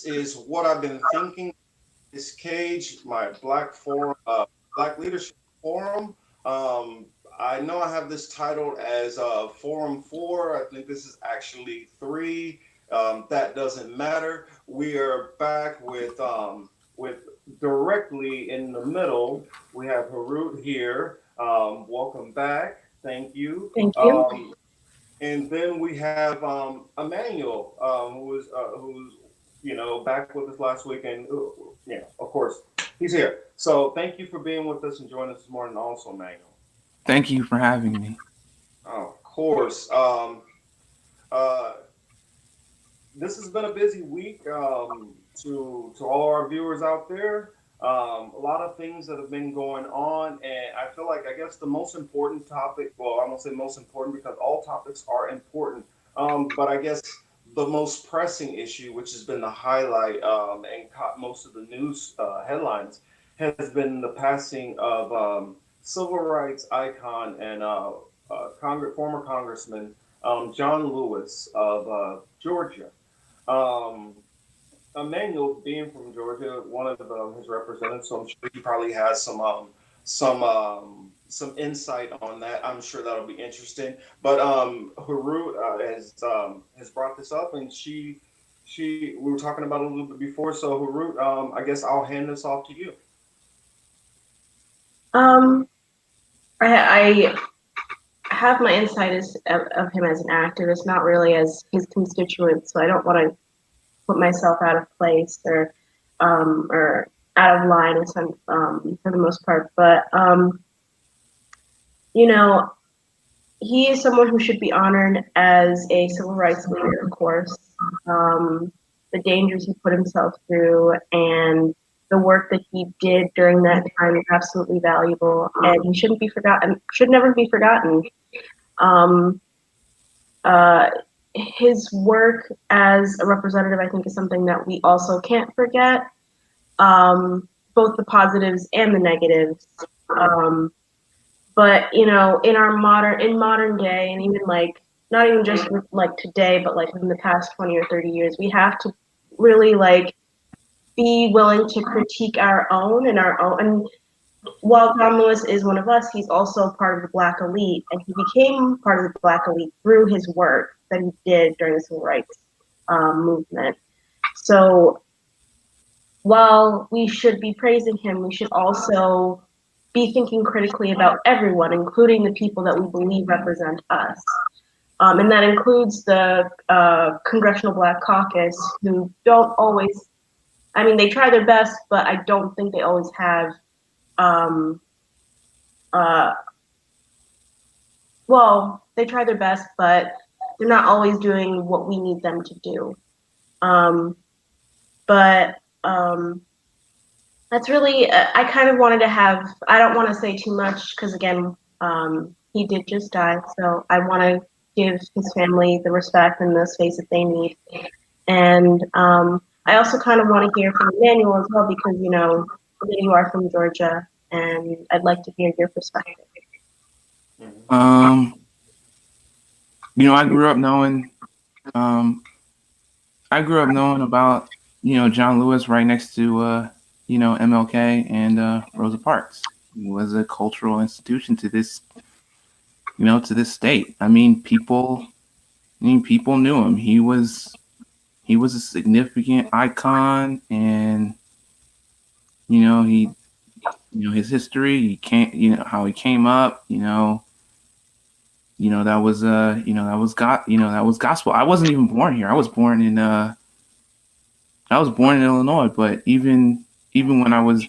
is what I've been thinking. This cage, my Black Leadership Forum. Um, I know I have this titled as Forum 4. I think this is actually 3. That doesn't matter. We are back with directly in the middle. We have Harut here. Welcome back. Thank you. Thank you. And then we have Emmanuel, who's back with us last week, and yeah, of course he's here. So thank you for being with us and joining us this morning, also, Emmanuel. Thank you for having me. Oh, of course. Uh, this has been a busy week to all our viewers out there. A lot of things that have been going on, and I feel like I guess the most important topic. Well, I won't say most important because all topics are important. But I guess the most pressing issue, which has been the highlight and caught most of the news headlines, has been the passing of civil rights icon and former Congressman John Lewis of Georgia. Um, Emmanuel, being from Georgia, one of his representatives, so I'm sure he probably has some insight on that. I'm sure that'll be interesting. But Harut has brought this up, and she we were talking about it a little bit before. So Harut, I guess I'll hand this off to you. Um, I have my insight of him as an activist, not really as his constituent. So I don't want to put myself out of place or out of line in some, for the most part. But you know, he is someone who should be honored as a civil rights leader, of course. The dangers he put himself through and the work that he did during that time is absolutely valuable, and he shouldn't be forgotten. Should never be forgotten. Um, uh, his work as a representative, I think, is something that we also can't forget. Both the positives and the negatives. Um, but in modern day, and even like not even just with, like today, but like in the past 20 or 30 years, we have to really like be willing to critique our own and our own. And while John Lewis is one of us, he's also part of the Black elite, and he became part of the Black elite through his work that he did during the civil rights movement. So while we should be praising him, we should also be thinking critically about everyone, including the people that we believe represent us. And that includes the Congressional Black Caucus, who don't always, I mean, they try their best, but I don't think they always have, um, uh, well, they try their best, but they're not always doing what we need them to do. Um, but that's really, I kind of wanted to have, I don't want to say too much because again, he did just die. So I want to give his family the respect and the space that they need. And I also kind of want to hear from Emmanuel as well because, you are from Georgia and I'd like to hear your perspective. Um, I grew up knowing, um, about, John Lewis right next to, MLK and Rosa Parks. He was a cultural institution to this, to this state. People knew him. He was a significant icon, and he, his history. He came, how he came up. That was that was gospel. I wasn't even born here. I was born in Illinois, but even when I was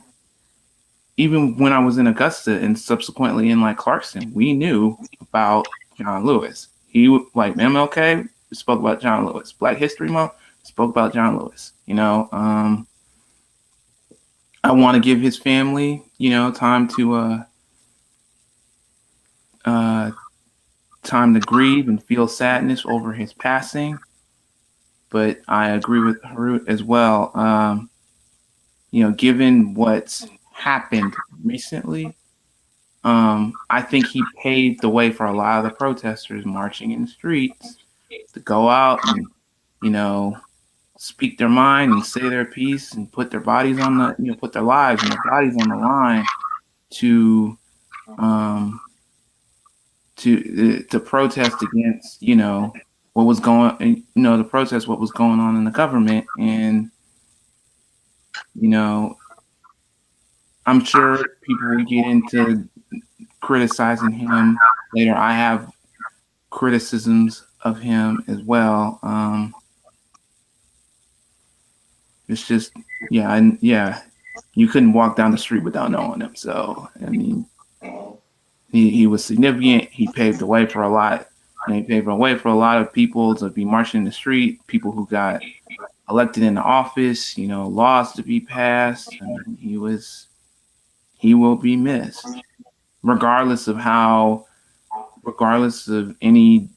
in Augusta and subsequently in like Clarkson, we knew about John Lewis. He like MLK spoke about John Lewis. Black History Month spoke about John Lewis. I want to give his family, time to time to grieve and feel sadness over his passing. But I agree with Harut as well. Given what's happened recently, I think he paved the way for a lot of the protesters marching in the streets to go out and, speak their mind and say their piece and put their bodies on the, put their lives and their bodies on the line to um, to protest against, what was going, to protest what was going on in the government. And, I'm sure people will get into criticizing him later. I have criticisms of him as well. It's just, you couldn't walk down the street without knowing him. So, I mean, he was significant. He paved the way for a lot. And he paved the way for a lot of people to be marching in the street, people who got elected into office, laws to be passed. I mean, he will be missed, regardless of any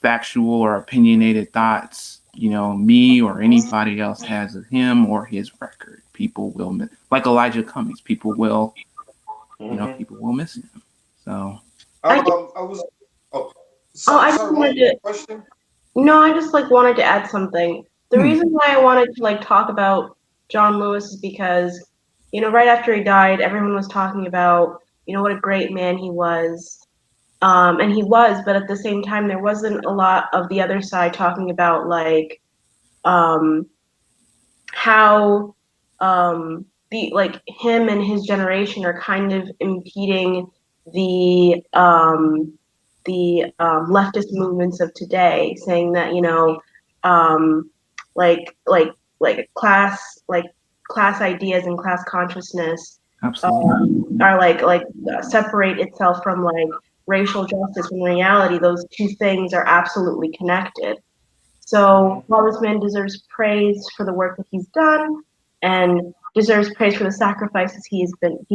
factual or opinionated thoughts, me or anybody else has of him or his record. People will miss, like Elijah Cummings, people will miss him. So I just wanted to add something. The reason why I wanted to talk about John Lewis is because, right after he died, everyone was talking about, what a great man he was. And he was, but at the same time, there wasn't a lot of the other side talking about how him and his generation are kind of impeding the leftist movements of today, saying that class ideas and class consciousness are separate itself from racial justice. In reality, those two things are absolutely connected. So while this man deserves praise for the work that he's done and deserves praise for the sacrifices he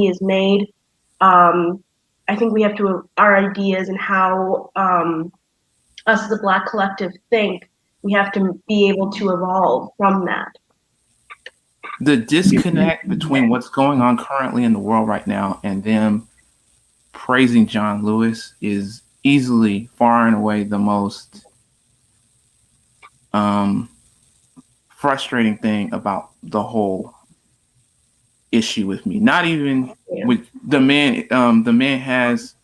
has made, I think we have to, our ideas and how us as a Black collective think, we have to be able to evolve from that. The disconnect between what's going on currently in the world right now and them praising John Lewis is easily, far and away, the most frustrating thing about the whole issue with me. Not even with the man. The man has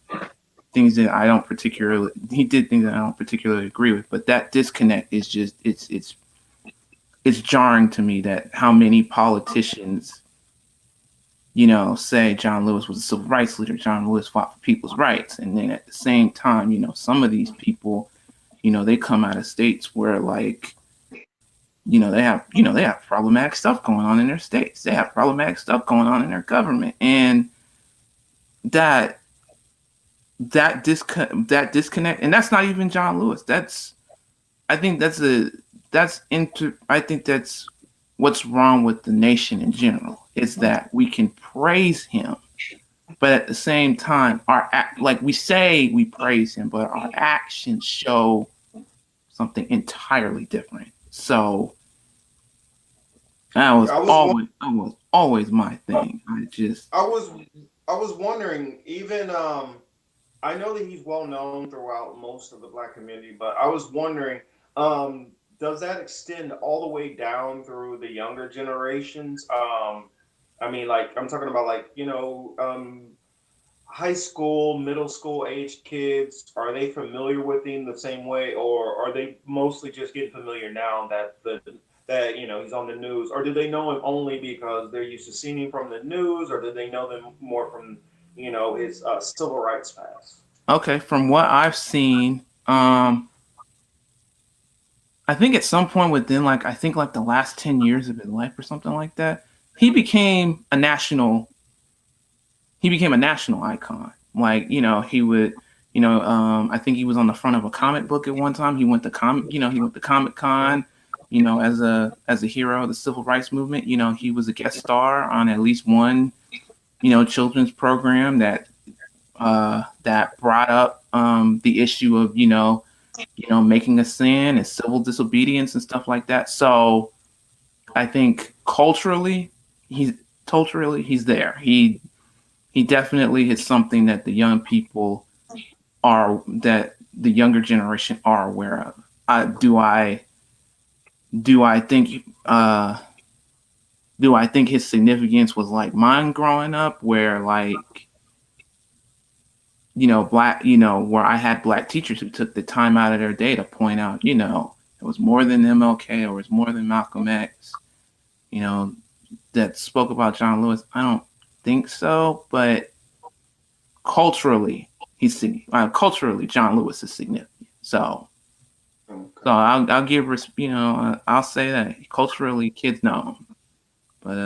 things that I don't particularly. He did things that I don't particularly agree with. But that disconnect is just it's jarring to me that how many politicians, say John Lewis was a civil rights leader. John Lewis fought for people's rights, and then at the same time, some of these people, they come out of states where they have problematic stuff going on in their states. They have problematic stuff going on in their government, and that disconnect, and that's not even John Lewis. I think that's what's wrong with the nation in general, is that we can praise him, but at the same time, we say we praise him, but our actions show something entirely different. So that was always my thing. I was wondering, even I know that he's well known throughout most of the Black community, but I was wondering, does that extend all the way down through the younger generations? I mean, I'm talking about high school, middle school age kids. Are they familiar with him the same way, or are they mostly just getting familiar now that he's on the news, or do they know him only because they're used to seeing him from the news, or do they know them more from his civil rights past? Okay, from what I've seen, I think at some point within the last 10 years of his life or something like that, he became a national icon. He would, I think he was on the front of a comic book at one time. He went to Comic-Con, as a hero of the civil rights movement. He was a guest star on at least one, children's program that brought up the issue of, making a sin and civil disobedience and stuff like that. So I think culturally, he's there. He definitely is something that the young people that the younger generation are aware of. Do I do I think his significance was like mine growing up, where like, where I had black teachers who took the time out of their day to point out, it was more than MLK or it was more than Malcolm X, that spoke about John Lewis. I don't think so, but culturally, culturally, John Lewis is significant. So I'll give, I'll say that culturally, kids know him, but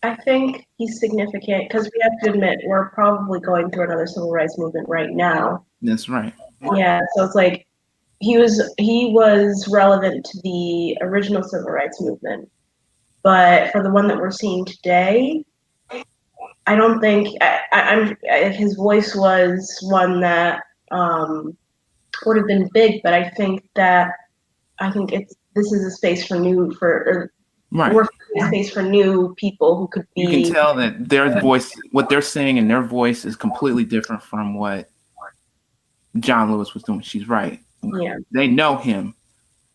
I think he's significant because we have to admit we're probably going through another civil rights movement right now. that's right. Yeah, so it's like he was relevant to the original civil rights movement, but for the one that we're seeing today, I don't think his voice was one that would have been big, but I think this is a space for Right. We're a space for new people who could be. You can tell that their voice, what they're saying in their voice, is completely different from what John Lewis was doing. She's right. Yeah. They know him.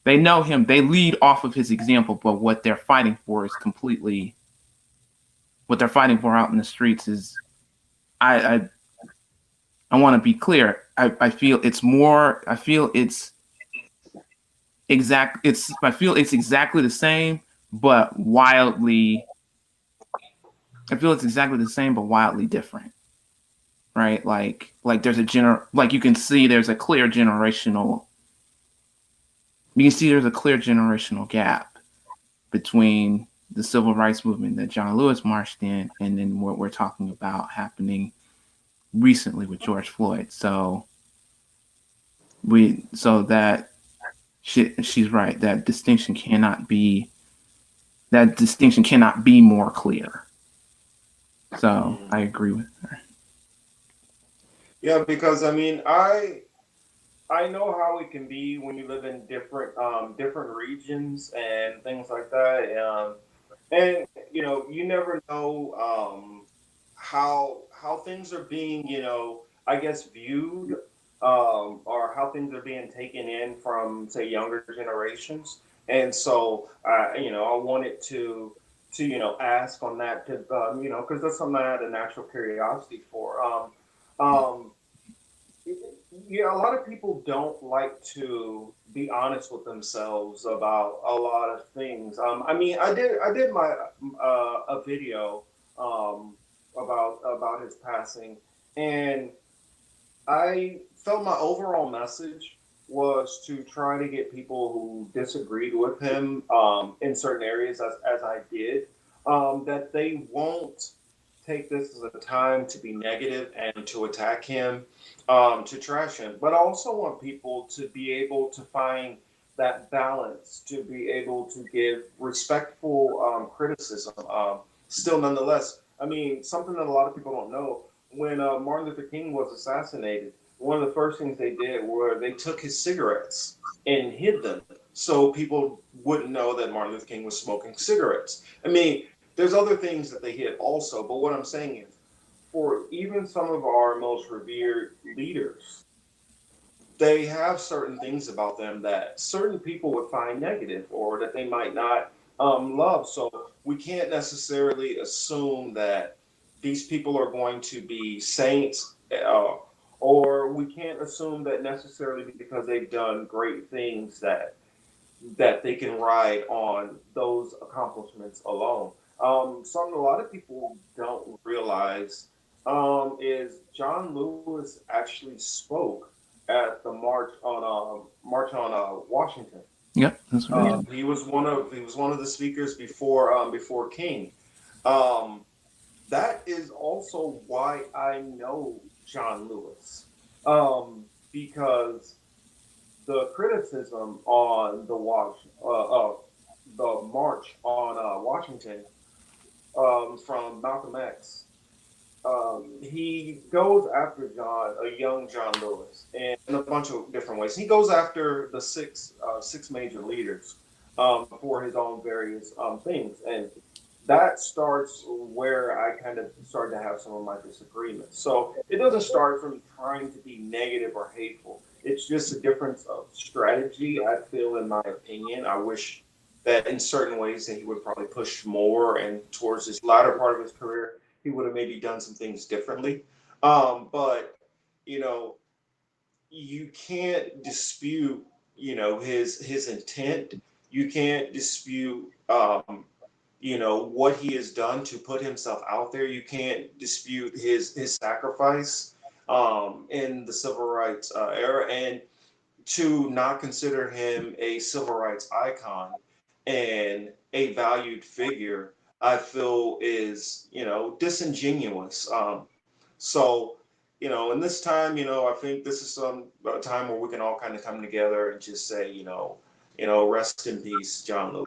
They lead off of his example, but what they're fighting for is completely. What they're fighting for out in the streets is, I want to be clear. I feel it's more. I feel it's exactly the same, but wildly. I feel it's exactly the same, but wildly different. Right? Like there's like you can see there's a clear generational. You can see there's a clear generational gap between the civil rights movement that John Lewis marched in and then what we're talking about happening recently with George Floyd. So she's right. That distinction cannot be more clear. So I agree with her. Yeah, because I mean, I know how it can be when you live in different regions and things like that. And you never know how things are being, I guess viewed, or how things are being taken in from, say, younger generations. And so I wanted to ask on that because because that's something I had a natural curiosity for. Um, yeah, a lot of people don't like to be honest with themselves about a lot of things. I mean, I did my a video about his passing, and I felt my overall message was to try to get people who disagreed with him in certain areas, as I did, that they won't take this as a time to be negative and to attack him, to trash him, but I also want people to be able to find that balance, to be able to give respectful criticism. Still, nonetheless, I mean, something that a lot of people don't know, when Martin Luther King was assassinated, one of the first things they did were they took his cigarettes and hid them so people wouldn't know that Martin Luther King was smoking cigarettes. I mean, there's other things that they hid also, but what I'm saying is, for even some of our most revered leaders, they have certain things about them that certain people would find negative or that they might not love. So we can't necessarily assume that these people are going to be saints, or we can't assume that necessarily because they've done great things that they can ride on those accomplishments alone. Something a lot of people don't realize is John Lewis actually spoke at the March on Washington. Yep, that's right. He was one of the speakers before King. That is also why I know John Lewis, because the criticism on the march on Washington, from Malcolm X. He goes after a young John Lewis, in a bunch of different ways. He goes after the six major leaders for his own various things, and that starts where I kind of started to have some of my disagreements. So it doesn't start from trying to be negative or hateful. It's just a difference of strategy, I feel, in my opinion. I wish that in certain ways that he would probably push more, and towards his latter part of his career, he would have maybe done some things differently. But you know, you can't dispute, his intent. You can't dispute, what he has done to put himself out there. You can't dispute his sacrifice in the civil rights era, and to not consider him a civil rights icon and a valued figure, I feel is, disingenuous. So, in this time, I think this is some time where we can all kind of come together and just say, rest in peace, John Lewis.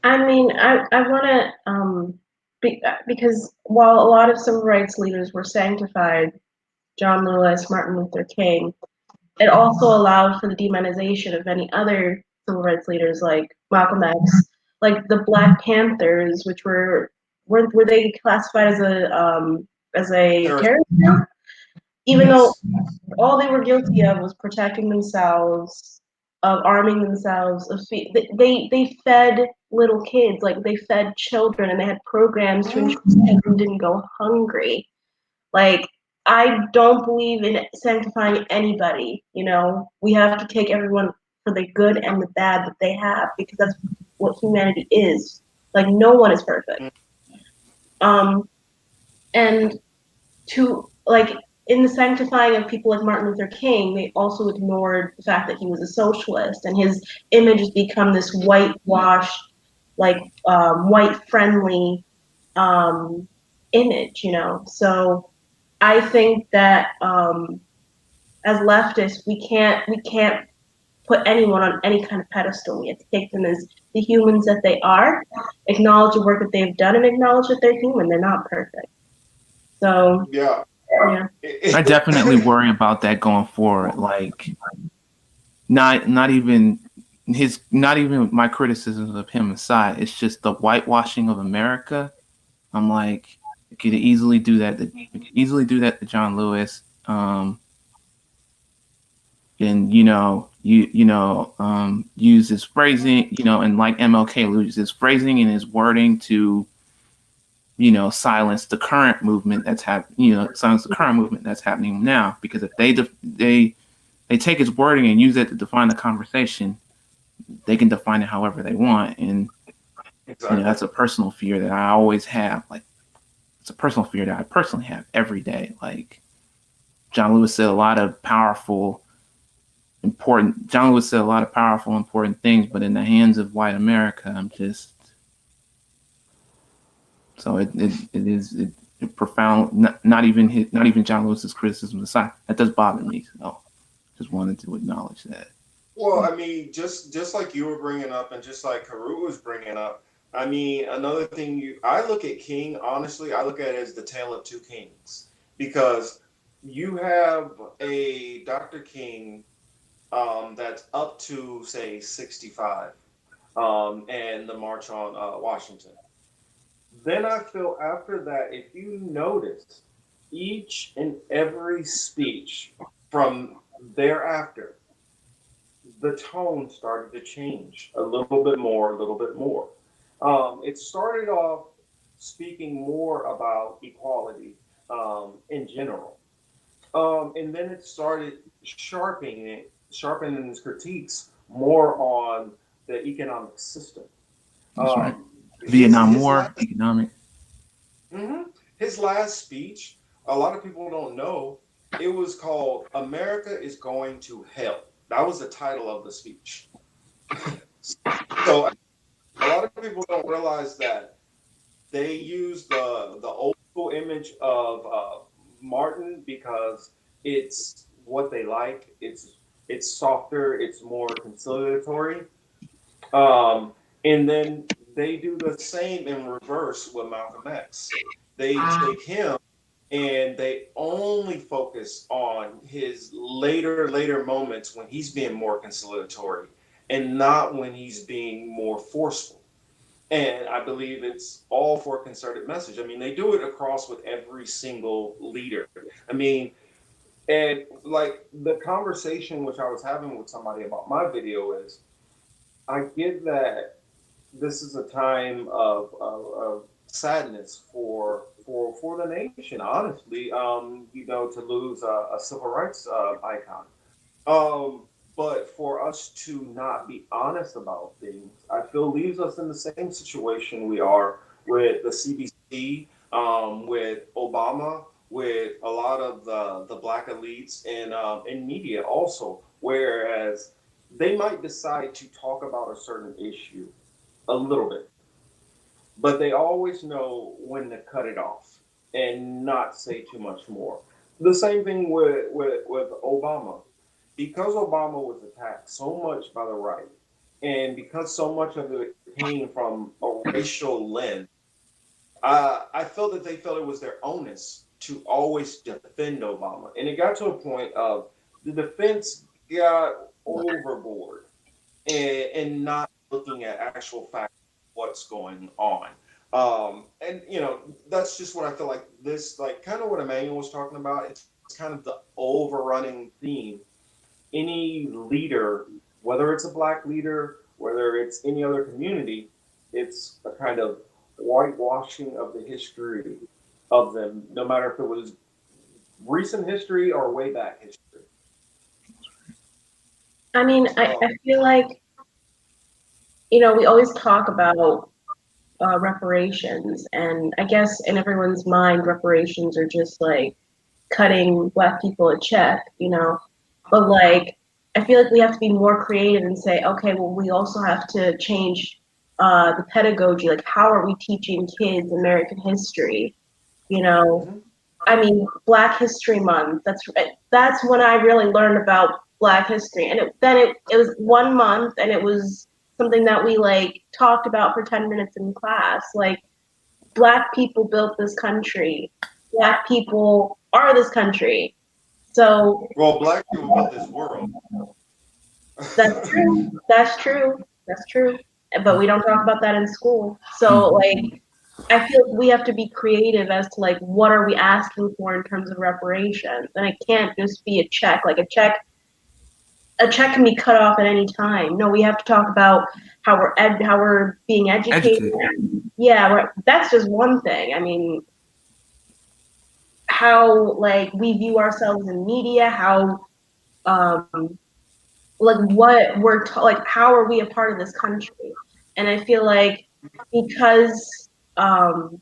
I mean, I want to because while a lot of civil rights leaders were sanctified, John Lewis, Martin Luther King, it also allowed for the demonization of any other civil rights leaders like Malcolm X, like the Black Panthers, which were they classified as a terrorist group, even though all they were guilty of was protecting themselves, of arming themselves, they fed little kids, like they fed children, and they had programs to ensure children didn't go hungry. Like, I don't believe in sanctifying anybody. We have to take everyone for the good and the bad that they have, because that's what humanity is. Like, no one is perfect. And to, like, in the sanctifying of people like Martin Luther King, they also ignored the fact that he was a socialist, and his image has become this whitewashed, like, white friendly image. So I think that as leftists, we can't put anyone on any kind of pedestal. We have to take them as the humans that they are, acknowledge the work that they've done, and acknowledge that they're human. They're not perfect. So Yeah. I definitely worry about that going forward. Like, not even my criticisms of him aside. It's just the whitewashing of America. I'm like, you could easily do that. To John Lewis. And use his phrasing, and like MLK uses his phrasing and his wording to, silence the current movement that's happening now. Because if they take his wording and use it to define the conversation, they can define it however they want. And Exactly. That's a personal fear that I always have. Like, it's a personal fear that I personally have every day. Like, John Lewis said a lot of powerful, important things, but in the hands of white America, I'm just, so it profound. Not even John Lewis's criticism aside, that does bother me. So just wanted to acknowledge that. Well, I mean, just like you were bringing up, and just like Haru was bringing up, I mean, another thing I look at King, honestly, I look at it as the tale of two kings, because you have a Dr. King that's up to, say, 65, and the March on Washington. Then I feel after that, if you notice, each and every speech from thereafter, the tone started to change a little bit more, a little bit more. It started off speaking more about equality in general. And then it started sharpening his critiques more on the economic system. That's right. Vietnam War, economic. His last speech, a lot of people don't know, it was called "America is Going to Hell." That was the title of the speech. So a lot of people don't realize that they use the old school image of Martin because it's what they like. It's softer. It's more conciliatory. And then they do the same in reverse with Malcolm X. They take him and they only focus on his later moments when he's being more conciliatory and not when he's being more forceful. And I believe it's all for a concerted message. I mean, they do it across with every single leader. I mean, and like the conversation which I was having with somebody about my video is, I get that this is a time of sadness for the nation. Honestly, to lose a civil rights icon. Um, but for us to not be honest about things, I feel leaves us in the same situation we are with the CBC, with Obama, with a lot of the black elites in media also. Whereas they might decide to talk about a certain issue a little bit, but they always know when to cut it off and not say too much more. The same thing with Obama. Because Obama was attacked so much by the right, and because so much of it came from a racial lens, I feel that they felt it was their onus to always defend Obama. And it got to a point of the defense got overboard and not looking at actual facts, what's going on. And that's just what I feel like this, like kind of what Emmanuel was talking about. It's kind of the overrunning theme. Any leader, whether it's a black leader, whether it's any other community, it's a kind of whitewashing of the history of them, no matter if it was recent history or way back history. I mean, I feel like, we always talk about reparations, and I guess in everyone's mind, reparations are just like cutting black people a check. But like, I feel like we have to be more creative and say, okay, well, we also have to change the pedagogy. Like, how are we teaching kids American history? You know, Mm-hmm. I mean, Black History Month. That's when I really learned about Black history, and it was 1 month, and it was something that we like talked about for 10 minutes in class. Like, Black people built this country. Black people are this country. So Well, black people built this world. that's true. That's true. That's true. But we don't talk about that in school. So Mhm. like, I feel like we have to be creative as to like what are we asking for in terms of reparations, and it can't just be a check. Like a check can be cut off at any time. No, we have to talk about how we're being educated. Educated. Yeah, that's just one thing. I mean, how like we view ourselves in media, how um like what like how are we a part of this country? And I feel like because um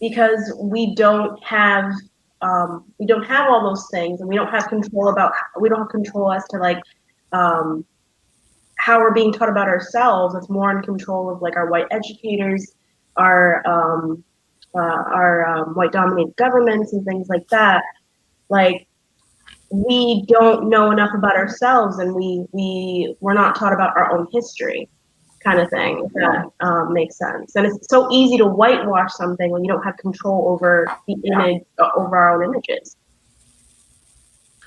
because we don't have all those things, and we don't have control as to like um how we're being taught about ourselves. It's more in control of like our white educators, our white dominated governments and things like that. Like, we don't know enough about ourselves, and we're not taught about our own history, kind of thing. If that makes sense. And it's so easy to whitewash something when you don't have control over the image, over our own images.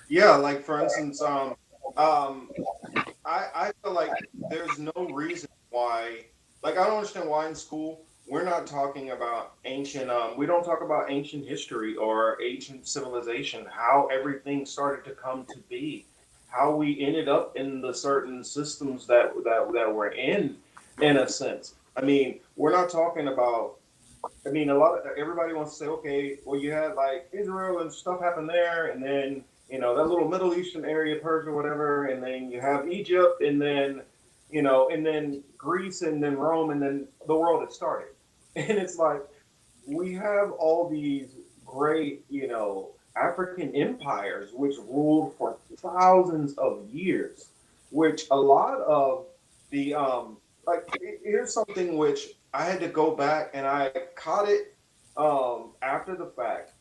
Yeah, like for instance, um, I feel like there's no reason why, like, I don't understand why in school we're not talking about ancient, we don't talk about ancient history or ancient civilization, how everything started to come to be, how we ended up in the certain systems that we're in a sense. I mean, we're not talking about, I mean, a lot of everybody wants to say, okay, well, you had like Israel and stuff happened there, and then that little Middle Eastern area, Persia, whatever, and then you have Egypt, and then and then Greece, and then Rome, and then the world had started, and it's like we have all these great, African empires which ruled for thousands of years, which a lot of the like here's something which I had to go back and I caught it after the fact.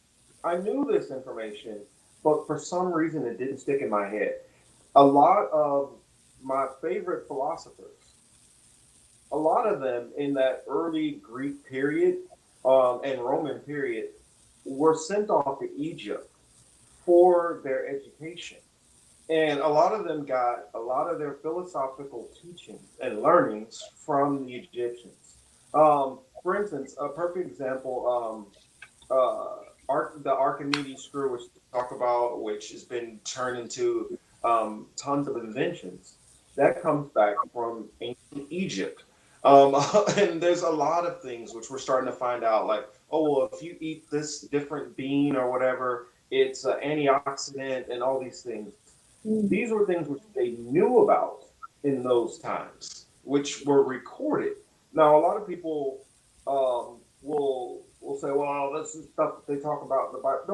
I knew this information, but for some reason it didn't stick in my head. A lot of my favorite philosophers, a lot of them in that early Greek period and Roman period were sent off to Egypt for their education. And a lot of them got a lot of their philosophical teachings and learnings from the Egyptians. For instance, a perfect example, the Archimedes screw, which we talk about, which has been turned into tons of inventions, that comes back from ancient Egypt. And there's a lot of things which we're starting to find out, like, oh, well, if you eat this different bean or whatever, it's an antioxidant and all these things. Mm. These were things which they knew about in those times, which were recorded. Now, a lot of people will say, "Well, this is stuff that they talk about in the Bible."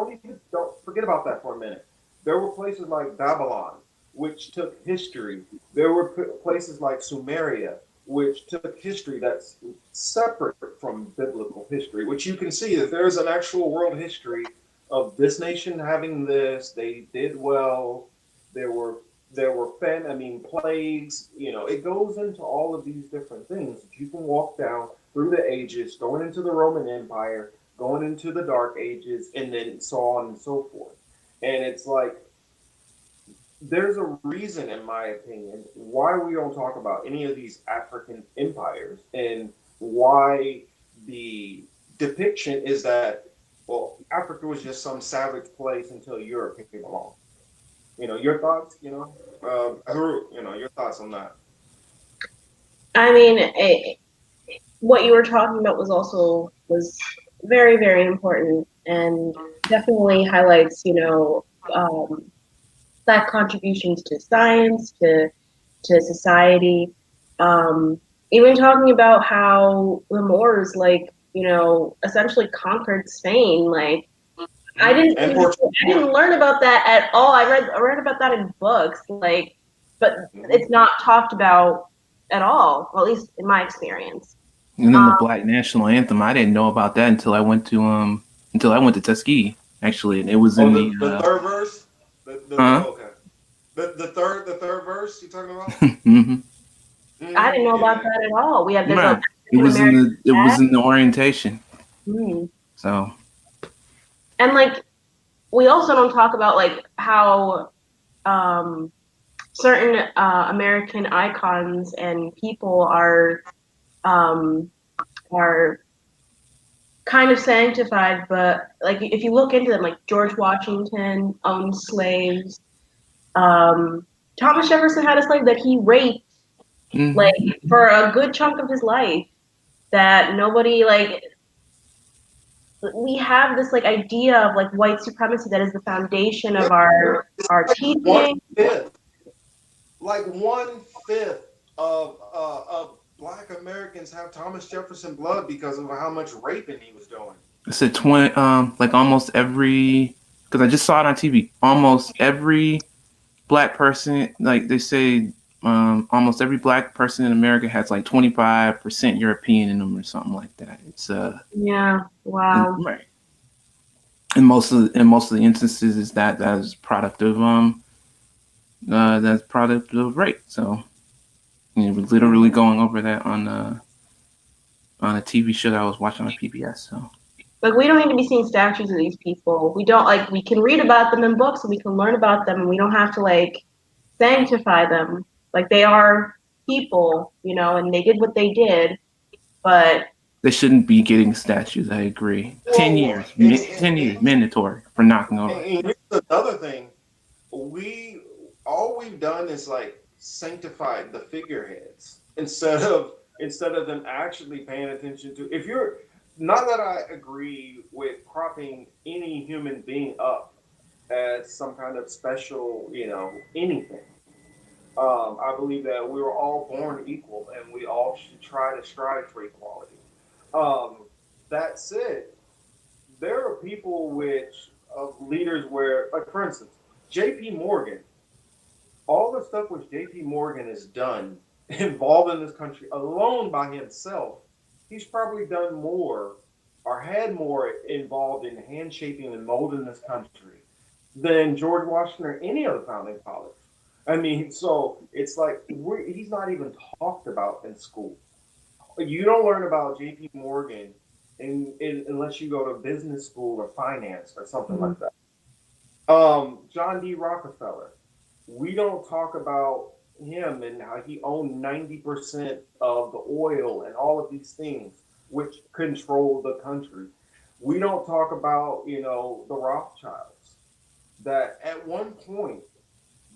Don't forget about that for a minute. There were places like Babylon, which took history. There were places like Sumeria, which took history that's separate from biblical history, which you can see that there's an actual world history of this nation having this. They did well. There were plagues. It goes into all of these different things that you can walk down through the ages, going into the Roman Empire, going into the Dark Ages, and then so on and so forth. And it's like there's a reason, in my opinion, why we don't talk about any of these African empires and why the depiction is that, well, Africa was just some savage place until Europe came along. Your thoughts, your thoughts on that. I mean, what you were talking about was very, very important and definitely highlights, Black contributions to science, to society. Even talking about how the Moors, essentially conquered Spain. Like, I didn't learn about that at all. I read about that in books, but it's not talked about at all. Well, at least in my experience. And then the Black National Anthem, I didn't know about that until I went to Tuskegee. Actually, and it was in the third verse. Okay. The third verse you talking about? Mm-hmm. I didn't know about that at all. We have this right. It was in the orientation. Mm. So. And we also don't talk about how certain American icons and people are kind of sanctified, but if you look into them, like George Washington owned slaves. Thomas Jefferson had a slave that he raped for a good chunk of his life. That nobody we have this idea of white supremacy that is the foundation of our teaching. 1/5 of Black Americans have Thomas Jefferson blood because of how much raping he was doing. It's a 20, almost every, because I just saw it on TV. Almost every Black person, they say, almost every Black person in America has 25% European in them or something like that. It's yeah, wow. Right. In most of the instances, is that is product of rape. So we're literally going over that on a TV show that I was watching on PBS. So. We don't need to be seeing statues of these people. We don't we can read about them in books and we can learn about them and we don't have to sanctify them. They are people, and they did what they did, but they shouldn't be getting statues. I agree. 10 years, 10 years mandatory for knocking over. And here's another thing: all we've done is sanctify the figureheads instead of them actually paying attention to. If you're not that I agree with propping any human being up as some kind of special, anything. I believe that we were all born equal and we all should try to strive for equality. That said, there are people of leaders where, for instance, J.P. Morgan, all the stuff which J.P. Morgan has done involved in this country alone by himself, he's probably done more or had more involved in handshaping and molding this country than George Washington or any other founding fathers. I mean, so it's he's not even talked about in school. You don't learn about J.P. Morgan unless you go to business school or finance or something like that. John D. Rockefeller, we don't talk about him and how he owned 90% of the oil and all of these things which control the country. We don't talk about, the Rothschilds, that at one point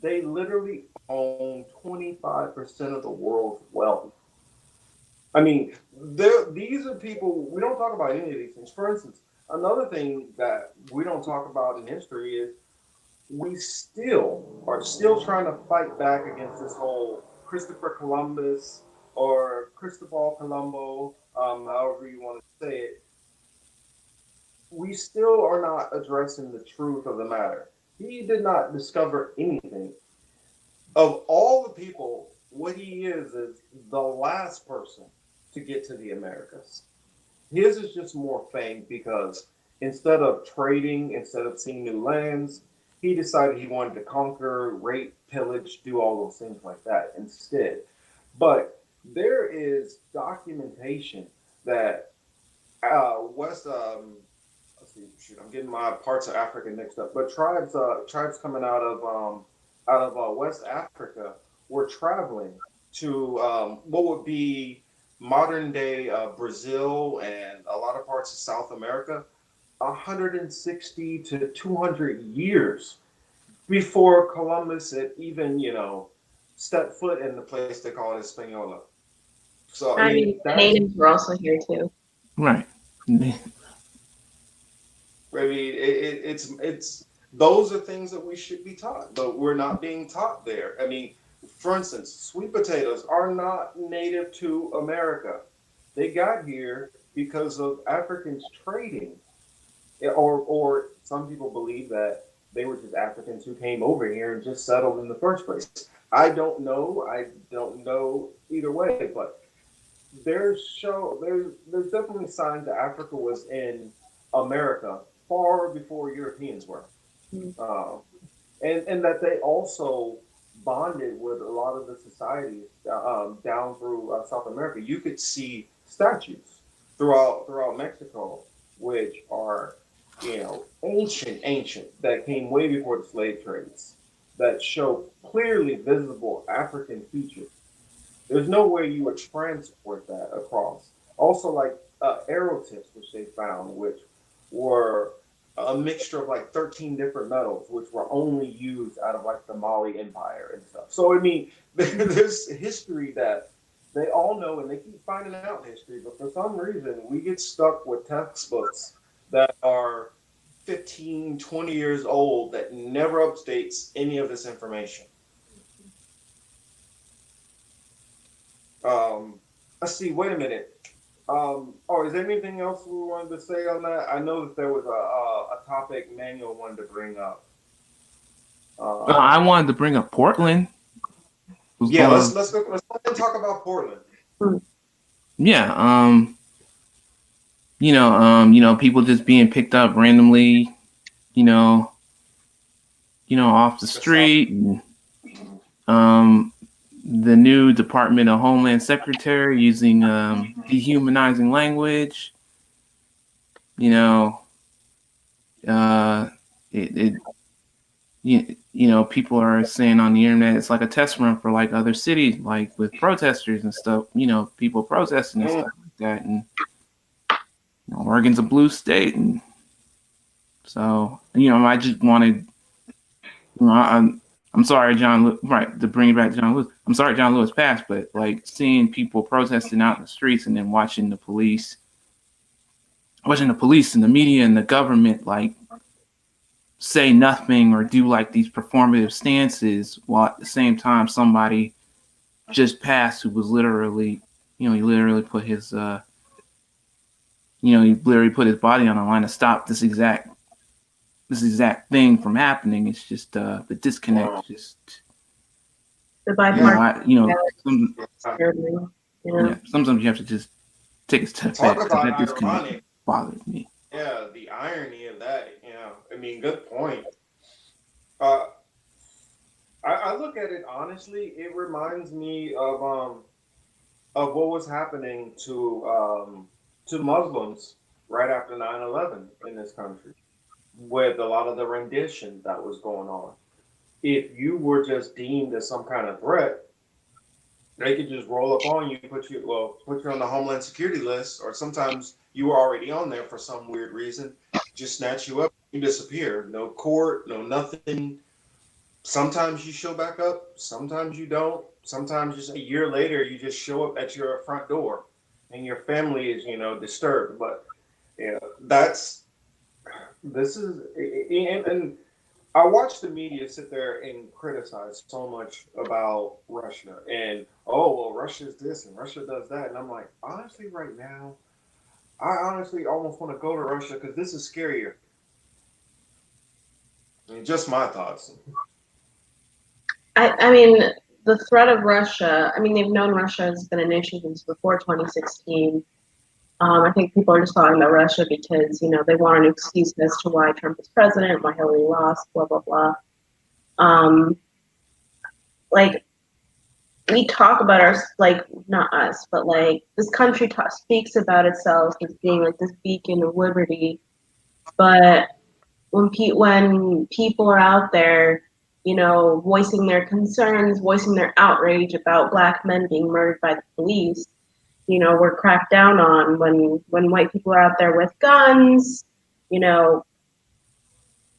they literally owned 25% of the world's wealth. I mean, these are people, we don't talk about any of these things. For instance, another thing that we don't talk about in history is we still are still trying to fight back against this whole Christopher Columbus or Cristobal Colombo, however you want to say it. We still are not addressing the truth of the matter. He did not discover anything. Of all the people, what he is the last person to get to the Americas. His is just more fame because instead of trading, instead of seeing new lands, he decided he wanted to conquer, rape, pillage, do all those things like that instead. But there is documentation that West, let's see, shoot, I'm getting my parts of Africa mixed up, but tribes coming out of West Africa were traveling to what would be modern day Brazil and a lot of parts of South America, 160 to 200 years before Columbus had even, stepped foot in the place they call it Hispaniola. So, I I mean, mean, the natives were also here too. Right. it's those are things that we should be taught, but we're not being taught there. I mean, for instance, sweet potatoes are not native to America. They got here because of Africans trading, or some people believe that they were just Africans who came over here and just settled in the first place. I don't know. I don't know either way, but there's definitely signs that Africa was in America far before Europeans were, uh, and that they also bonded with a lot of the societies down through South America. You could see statues throughout Mexico, which are ancient that came way before the slave trades that show clearly visible African features. There's no way you would transport that across. Also, like arrow tips, which they found, which were a mixture of like 13 different metals, which were only used out of like the Mali Empire and stuff. So, I mean, there's history that they all know and they keep finding out history, but for some reason, we get stuck with textbooks that are 15, 20 years old that never updates any of this information. Um, let's see. Wait a minute. Is there anything else we wanted to say on that? I know that there was a topic Manuel wanted to bring up. I wanted to bring up Portland. Yeah, let's go and talk about Portland. Yeah. People just being picked up randomly, you know, off the street. And, the new Department of Homeland Secretary using dehumanizing language. People are saying on the internet it's like a test run for like other cities, like with protesters and stuff. People protesting and stuff like that, and Oregon's a blue state, and so I just wanted. I'm sorry, right, to bring it back to John Lewis. I'm sorry, John Lewis passed, but like seeing people protesting out in the streets and then watching the police and the media and the government like say nothing or do like these performative stances while at the same time somebody just passed who was literally, he literally put his body on the line to stop this exact thing from happening. It's just the disconnect. Wow. Just The bipartisan. sometimes you have to just take a step back. Talk about That disconnect ironic. bothers me. Yeah, the irony of that. I mean, good point. Uh, I look at it honestly. It reminds me of what was happening to Muslims right after 9/11 in this country, with a lot of the rendition that was going on. If you were just deemed as some kind of threat, they could just roll up on you, put you on the Homeland Security list, or sometimes you were already on there for some weird reason, just snatch you up, you disappear. No court, no nothing. Sometimes you show back up, sometimes you don't. Sometimes just a year later, you just show up at your front door. and your family is, disturbed. But that's this is and I watch the media sit there and criticize so much about Russia and oh well Russia's this and Russia does that, and I'm like, honestly right now I honestly almost want to go to Russia because this is scarier. I mean, just my thoughts. I mean, the threat of Russia, I mean, they've known Russia has been an issue since before 2016. I think people are just talking about Russia because, they want an excuse as to why Trump is president, why Hillary lost, blah, blah, blah. Like, we talk about like, not us, but like, this country speaks about itself as being like this beacon of liberty. But when people are out there, voicing their concerns, voicing their outrage about Black men being murdered by the police, we're cracked down on. When white people are out there with guns,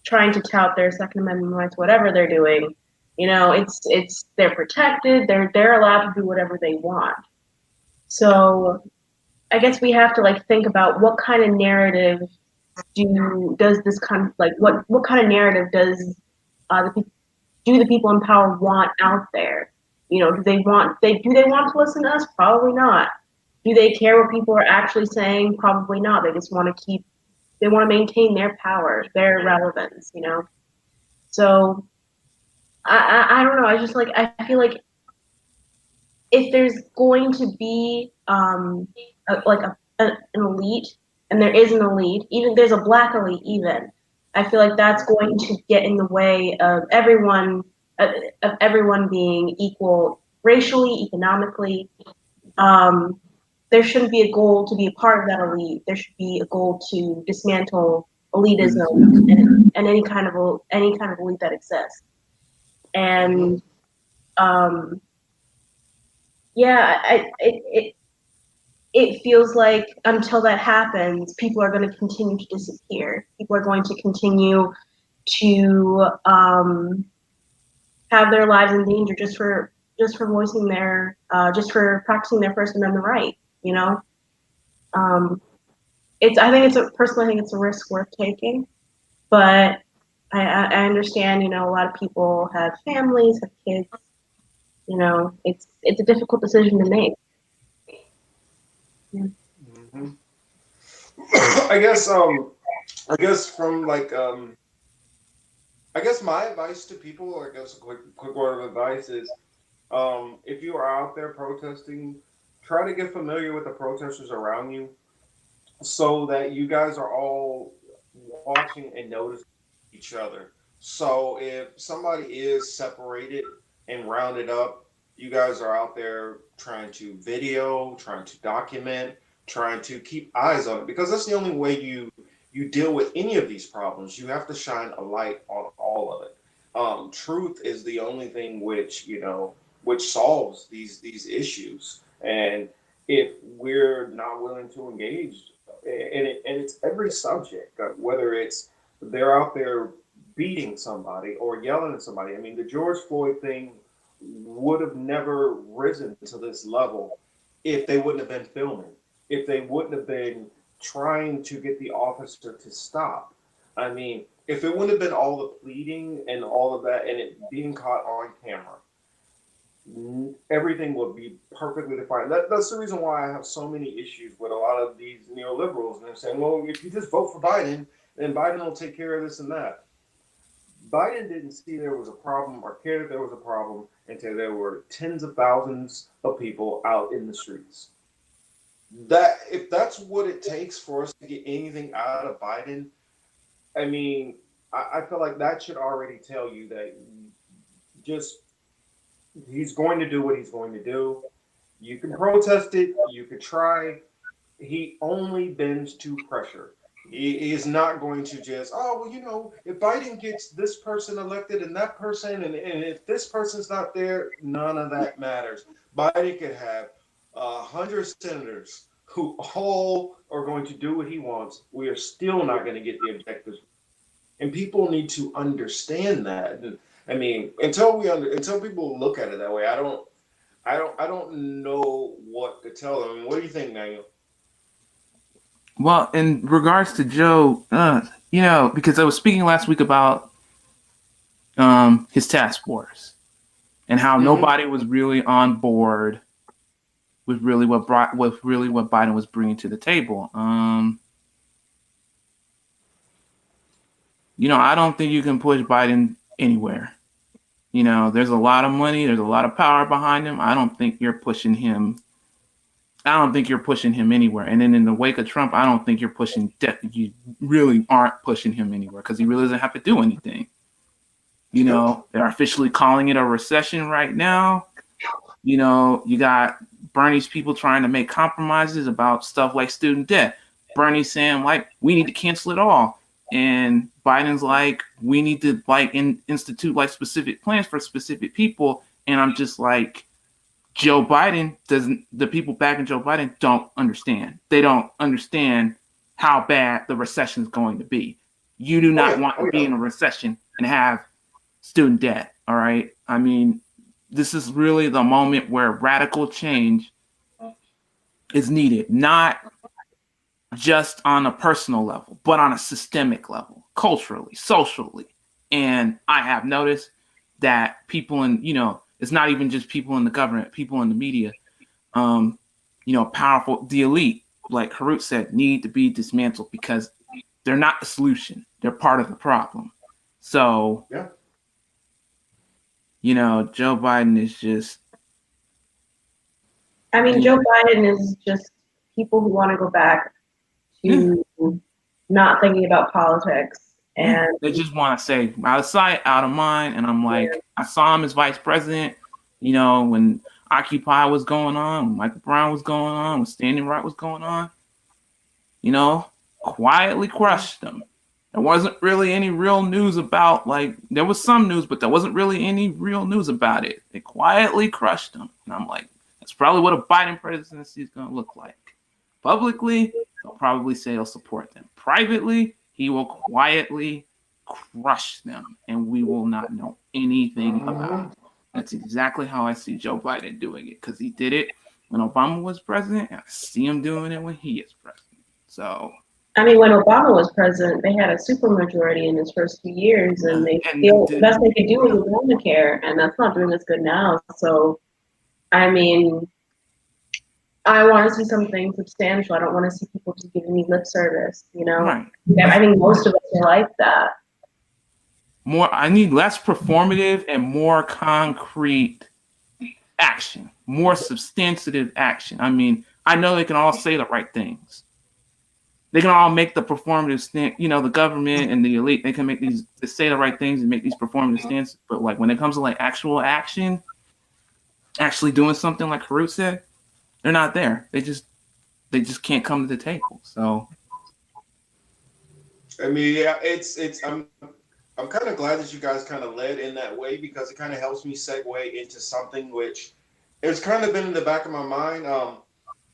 trying to tout their Second Amendment rights, whatever they're doing, it's they're protected. They're allowed to do whatever they want. So I guess we have to like think about what kind of narrative does this kind of like what kind of narrative does the people in power want out there? Do they want to listen to us? Probably not. Do they care what people are actually saying? Probably not. They just want to maintain their power, their relevance, So I don't know. I feel like if there's going to be an elite, and there is an elite, even there's a Black elite, even I feel like that's going to get in the way of everyone being equal racially, economically. There shouldn't be a goal to be a part of that elite. There should be a goal to dismantle elitism and any kind of elite that exists. And it feels like until that happens, people are going to continue to disappear. People are going to continue to have their lives in danger just for voicing just for practicing their First Amendment right. Personally, I think it's a risk worth taking, but I understand. A lot of people have families, have kids. It's a difficult decision to make. Yeah. Mm-hmm. I guess from like I guess my advice to people, or I guess a quick word of advice is, if you are out there protesting, try to get familiar with the protesters around you, so that you guys are all watching and noticing each other. So if somebody is separated and rounded up, you guys are out there trying to video, trying to document, trying to keep eyes on it, because that's the only way you deal with any of these problems. You have to shine a light on all of it. Truth is the only thing which solves these issues. And if we're not willing to engage, and it's every subject, whether it's they're out there beating somebody or yelling at somebody. I mean, the George Floyd thing would have never risen to this level if they wouldn't have been filming, if they wouldn't have been trying to get the officer to stop. I mean, if it wouldn't have been all the pleading and all of that and it being caught on camera, everything would be perfectly defined. That's the reason why I have so many issues with a lot of these neoliberals. And they're saying, well, if you just vote for Biden, then Biden will take care of this and that. Biden didn't see there was a problem or care that there was a problem until there were tens of thousands of people out in the streets. That if that's what it takes for us to get anything out of Biden, I mean, I feel like that should already tell you that just he's going to do what he's going to do. You can protest it, you could try. He only bends to pressure. He is not going to just, oh, well, if Biden gets this person elected and that person, and if this person's not there, none of that matters. Biden could have 100 senators who all are going to do what he wants. We are still not going to get the objectives. And people need to understand that. I mean, until people look at it that way, I I don't know what to tell them. I mean, what do you think, Daniel? Well, in regards to Joe, because I was speaking last week about his task force and how Mm-hmm. nobody was really on board with really what Biden was bringing to the table. I don't think you can push Biden anywhere. There's a lot of money, there's a lot of power behind him. I don't think you're pushing him. I don't think you're pushing him anywhere. And then in the wake of Trump, I don't think you're pushing. You really aren't pushing him anywhere because he really doesn't have to do anything. Yep. They're officially calling it a recession right now. You got Bernie's people trying to make compromises about stuff like student debt. Bernie's saying like we need to cancel it all, and Biden's like we need to like institute like specific plans for specific people. And I'm just like, Joe Biden doesn't. The people backing Joe Biden don't understand. They don't understand how bad the recession is going to be. You do not want to be in a recession and have student debt. All right. I mean, this is really the moment where radical change is needed, not just on a personal level, but on a systemic level, culturally, socially. And I have noticed that people it's not even just people in the government, people in the media, powerful, the elite, like Harut said, need to be dismantled because they're not the solution. They're part of the problem. So, Yeah. Joe Biden is just. I mean, Joe Biden is just people who want to go back to not thinking about politics. And they just want to say out of sight, out of mind. And I'm like, I saw him as vice president, when Occupy was going on, when Michael Brown was going on, when Standing Rock was going on, quietly crushed them. There wasn't really any real news about, there was some news, but there wasn't really any real news about it. They quietly crushed them. And I'm like, that's probably what a Biden presidency is going to look like. Publicly, they'll probably say he'll support them. Privately, he will quietly crush them, and we will not know anything about it. That's exactly how I see Joe Biden doing it, because he did it when Obama was president, and I see him doing it when he is president. So, I mean, when Obama was president, they had a supermajority in his first few years, and the best they could do was Obamacare, and that's not doing as good now. So, I mean, I want to see something substantial. I don't want to see people just giving me lip service, Right. I think most of us are like that. I need less performative and more concrete action, more substantive action. I mean, I know they can all say the right things. They can all make the performative stance, the government and the elite, they can make they say the right things and make these performative stances. But when it comes to actual action, actually doing something like Harut said, they're not there. They just can't come to the table. So, I mean, yeah, I'm kind of glad that you guys kind of led in that way because it kind of helps me segue into something which it's kind of been in the back of my mind.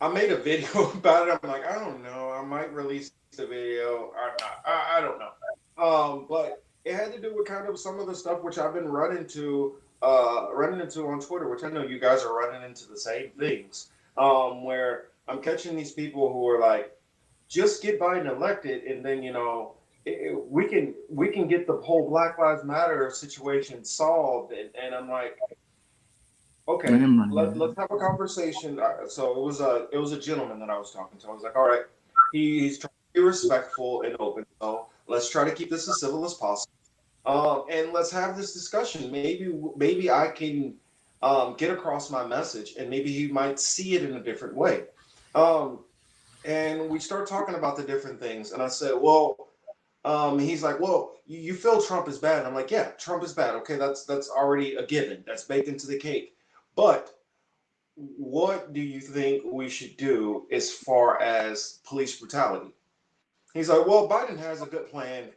I made a video about it. I'm like, I don't know. I might release the video or not. I don't know. But it had to do with kind of some of the stuff which I've been running into on Twitter, which I know you guys are running into the same things. Where I'm catching these people who are like, just get Biden elected, and then we can get the whole Black Lives Matter situation solved. And I'm like, okay, let's have a conversation. So it was a gentleman that I was talking to. I was like, all right, he's trying to be respectful and open. So let's try to keep this as civil as possible. And let's have this discussion. Maybe I can get across my message, and maybe he might see it in a different way. And we start talking about the different things. And I said, well, he's like, well, you feel Trump is bad. And I'm like, yeah, Trump is bad. Okay, that's already a given. That's baked into the cake. But what do you think we should do as far as police brutality? He's like, well, Biden has a good plan.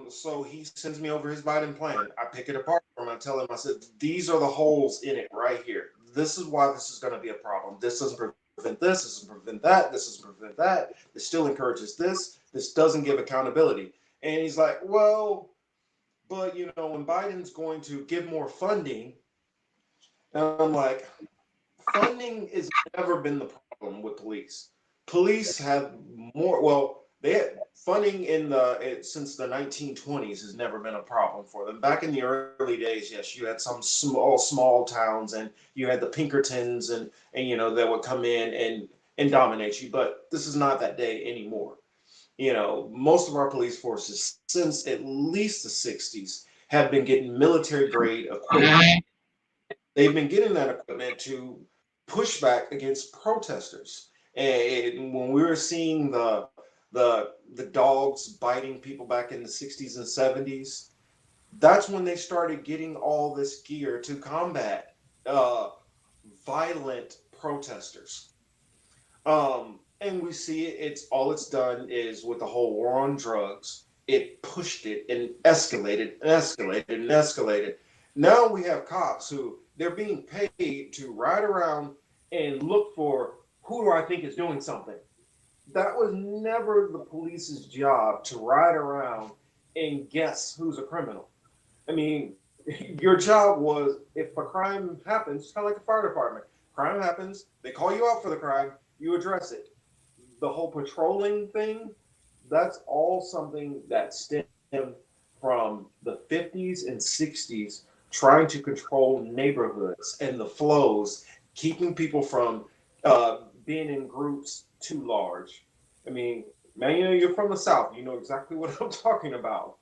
So he sends me over his Biden plan. I pick it apart from him. I tell him, I said, these are the holes in it right here. This is why this is going to be a problem. This doesn't prevent this. This doesn't prevent that. This doesn't prevent that. This still encourages this. This doesn't give accountability. And he's like, well, but when Biden's going to give more funding, And I'm like, funding has never been the problem with police. Police have more. Well, they had funding since the 1920s has never been a problem for them. Back in the early days, yes, you had some small towns, and you had the Pinkertons, and that would come in and dominate you. But this is not that day anymore. Most of our police forces since at least the 60s have been getting military grade equipment. They've been getting that equipment to push back against protesters. And when we were seeing the dogs biting people back in the 60s and 70s, that's when they started getting all this gear to combat uh, violent protesters. And we see it's all it's done is with the whole war on drugs, it pushed it and escalated and escalated and escalated. Now we have cops who they're being paid to ride around and look for who do I think is doing something. That was never the police's job to ride around and guess who's a criminal. I mean, your job was if a crime happens, it's kind of like a fire department. Crime happens, they call you out for the crime, you address it. The whole patrolling thing, that's all something that stemmed from the 50s and 60s, trying to control neighborhoods and the flows, keeping people from being in groups too large. I mean, man, you're from the South, you know exactly what I'm talking about.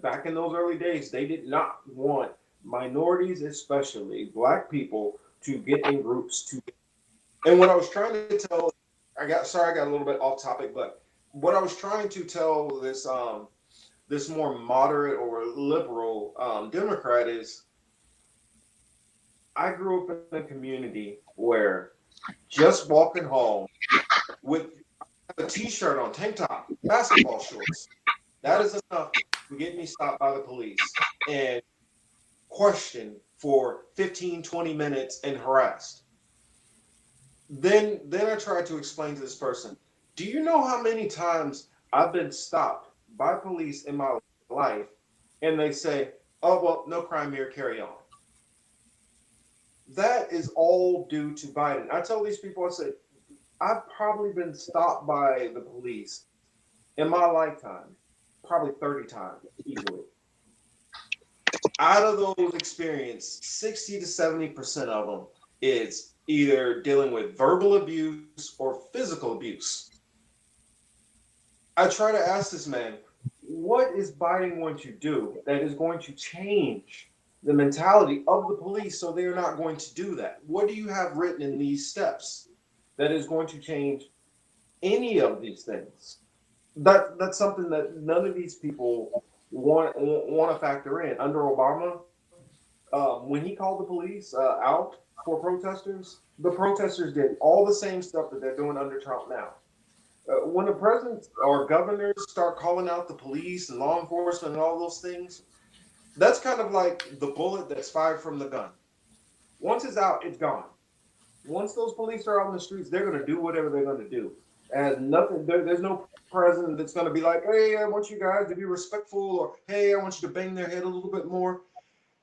Back in those early days, they did not want minorities, especially black people, to get in groups to. And what I was trying to tell, I got a little bit off topic, but what I was trying to tell this more moderate or liberal Democrat is, I grew up in a community where just walking home with a t-shirt on, tank top, basketball shorts, that is enough to get me stopped by the police and questioned for 15, 20 minutes and harassed. Then I tried to explain to this person, do you know how many times I've been stopped by police in my life and they say, oh, well, no crime here, carry on. That is all due to Biden. I tell these people, I say, I've probably been stopped by the police in my lifetime, probably 30 times easily. Out of those experiences, 60 to 70% of them is either dealing with verbal abuse or physical abuse. I try to ask this man, what is Biden going to do that is going to change the mentality of the police so they're not going to do that? What do you have written in these steps that is going to change any of these things? That's something that none of these people want to factor in. Under Obama, when he called the police out for protesters, the protesters did all the same stuff that they're doing under Trump now. When the president or governors start calling out the police and law enforcement and all those things, that's kind of like the bullet that's fired from the gun. Once it's out, it's gone. Once those police are out on the streets, they're going to do whatever they're going to do. And nothing, there's no president that's going to be like, hey, I want you guys to be respectful, or hey, I want you to bang their head a little bit more.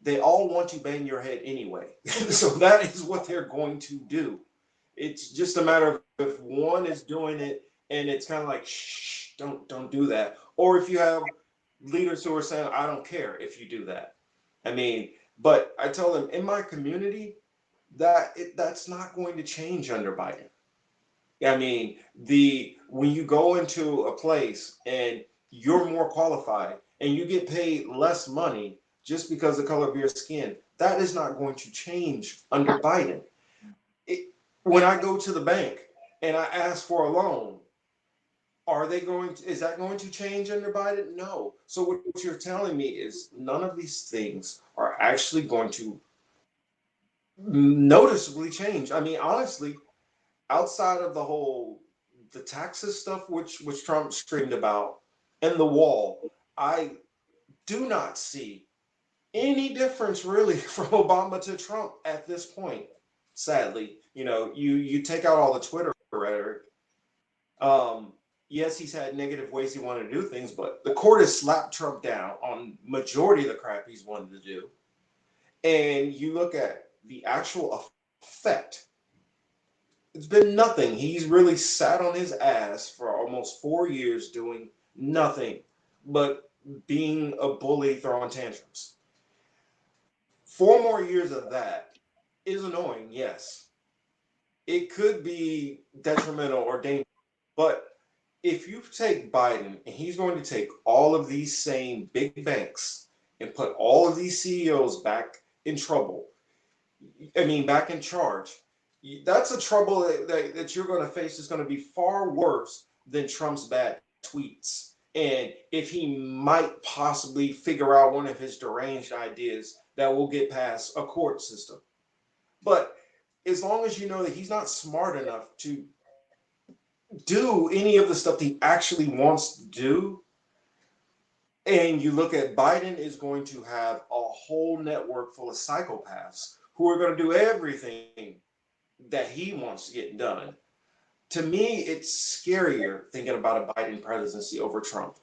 They all want to bang your head anyway. So that is what they're going to do. It's just a matter of if one is doing it and it's kind of like, shh, don't do that. Or if you have leaders who are saying, I don't care if you do that. I mean, but I tell them in my community that's not going to change under Biden. I mean, when you go into a place and you're more qualified and you get paid less money just because of the color of your skin, that is not going to change under Biden. When I go to the bank and I ask for a loan, is that going to change under Biden? No. So what you're telling me is none of these things are actually going to noticeably change. I mean, honestly, outside of the taxes stuff, which Trump screamed about, and the wall, I do not see any difference really from Obama to Trump at this point. Sadly, you take out all the Twitter rhetoric. Yes, he's had negative ways he wanted to do things, but the court has slapped Trump down on majority of the crap he's wanted to do. And you look at the actual effect, it's been nothing. He's really sat on his ass for almost 4 years doing nothing but being a bully, throwing tantrums. 4 more years of that is annoying, yes. It could be detrimental or dangerous, but if you take Biden and he's going to take all of these same big banks and put all of these CEOs back in trouble, I mean, back in charge, that's a trouble that you're going to face is going to be far worse than Trump's bad tweets. And if he might possibly figure out one of his deranged ideas that will get past a court system. But as long as you know that he's not smart enough to do any of the stuff he actually wants to do, and you look at Biden is going to have a whole network full of psychopaths who are going to do everything that he wants to get done. To me, it's scarier thinking about a Biden presidency over Trump.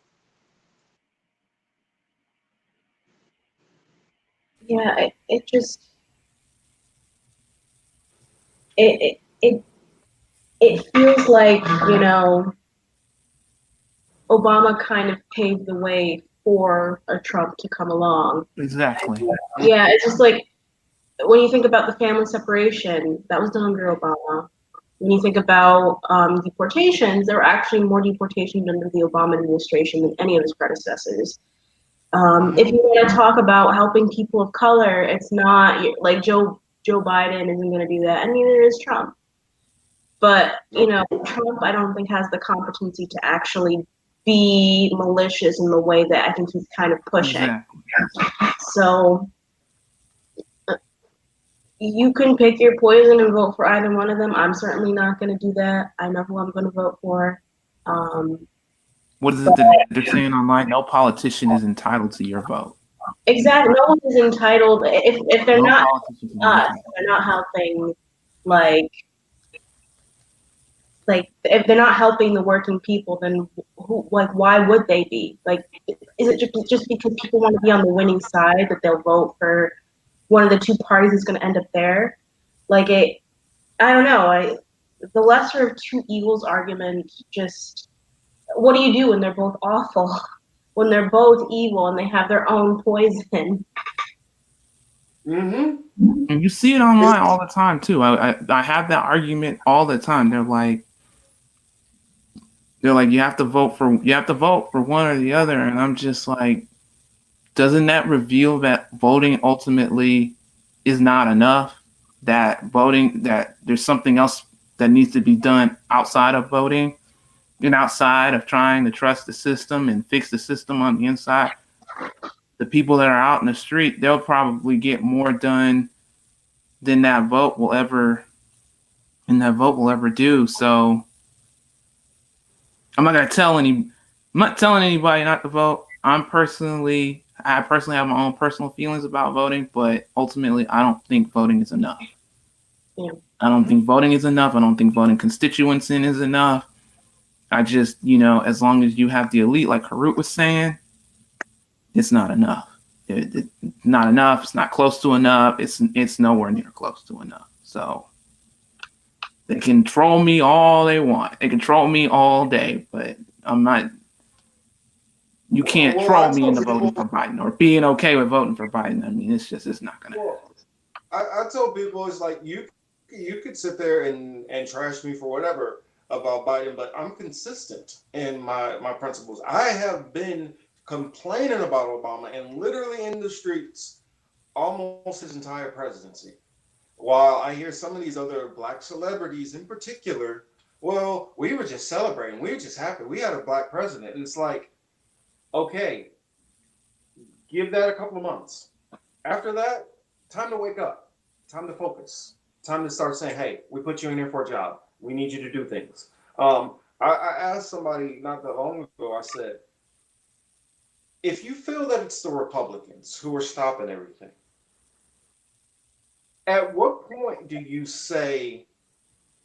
Yeah, it just it feels like, Obama kind of paved the way for a Trump to come along. Exactly. Yeah, it's just like when you think about the family separation, that was done under Obama. When you think about deportations, there were actually more deportations under the Obama administration than any of his predecessors. If you want to talk about helping people of color, it's not like Joe Biden isn't going to do that, and neither is Trump. But Trump, I don't think has the competency to actually be malicious in the way that I think he's kind of pushing. Exactly. So you can pick your poison and vote for either one of them. I'm certainly not going to do that. I know who I'm going to vote for. What is it that they're saying online? No politician is entitled to your vote. Exactly. No one is entitled. If they're not us, they're not helping. Like if they're not helping the working people, then why would they be? Like, is it just because people want to be on the winning side that they'll vote for one of the two parties is going to end up there? Like I don't know. The lesser of two evils argument. Just what do you do when they're both awful? When they're both evil and they have their own poison. Mm-hmm. And you see it online all the time too. I have that argument all the time. They're like you have to vote for one or the other, and I'm just like, doesn't that reveal that voting ultimately is not enough? That there's something else that needs to be done outside of voting and outside of trying to trust the system and fix the system on the inside. The people that are out in the street, they'll probably get more done than that vote will ever do. So I'm not telling anybody not to vote. I personally have my own personal feelings about voting, but ultimately I don't think voting is enough. Yeah. I don't think voting is enough. I don't think voting constituency is enough. I just, as long as you have the elite, like Harut was saying, it's not enough. It's not enough. It's not close to enough. It's nowhere near close to enough. So they can troll me all they want. They can troll me all day, but I'm not. You can't troll me into voting for Biden or being okay with voting for Biden. I mean, it's not gonna happen. I tell people it's like you could sit there and trash me for whatever about Biden, but I'm consistent in my principles. I have been complaining about Obama and literally in the streets almost his entire presidency. While I hear some of these other black celebrities in particular, well, we were just celebrating. We were just happy. We had a black president. And it's like, okay, give that a couple of months. After that, time to wake up. Time to focus. Time to start saying, hey, we put you in here for a job. We need you to do things. I asked somebody not that long ago, I said, if you feel that it's the Republicans who are stopping everything, at what point do you say,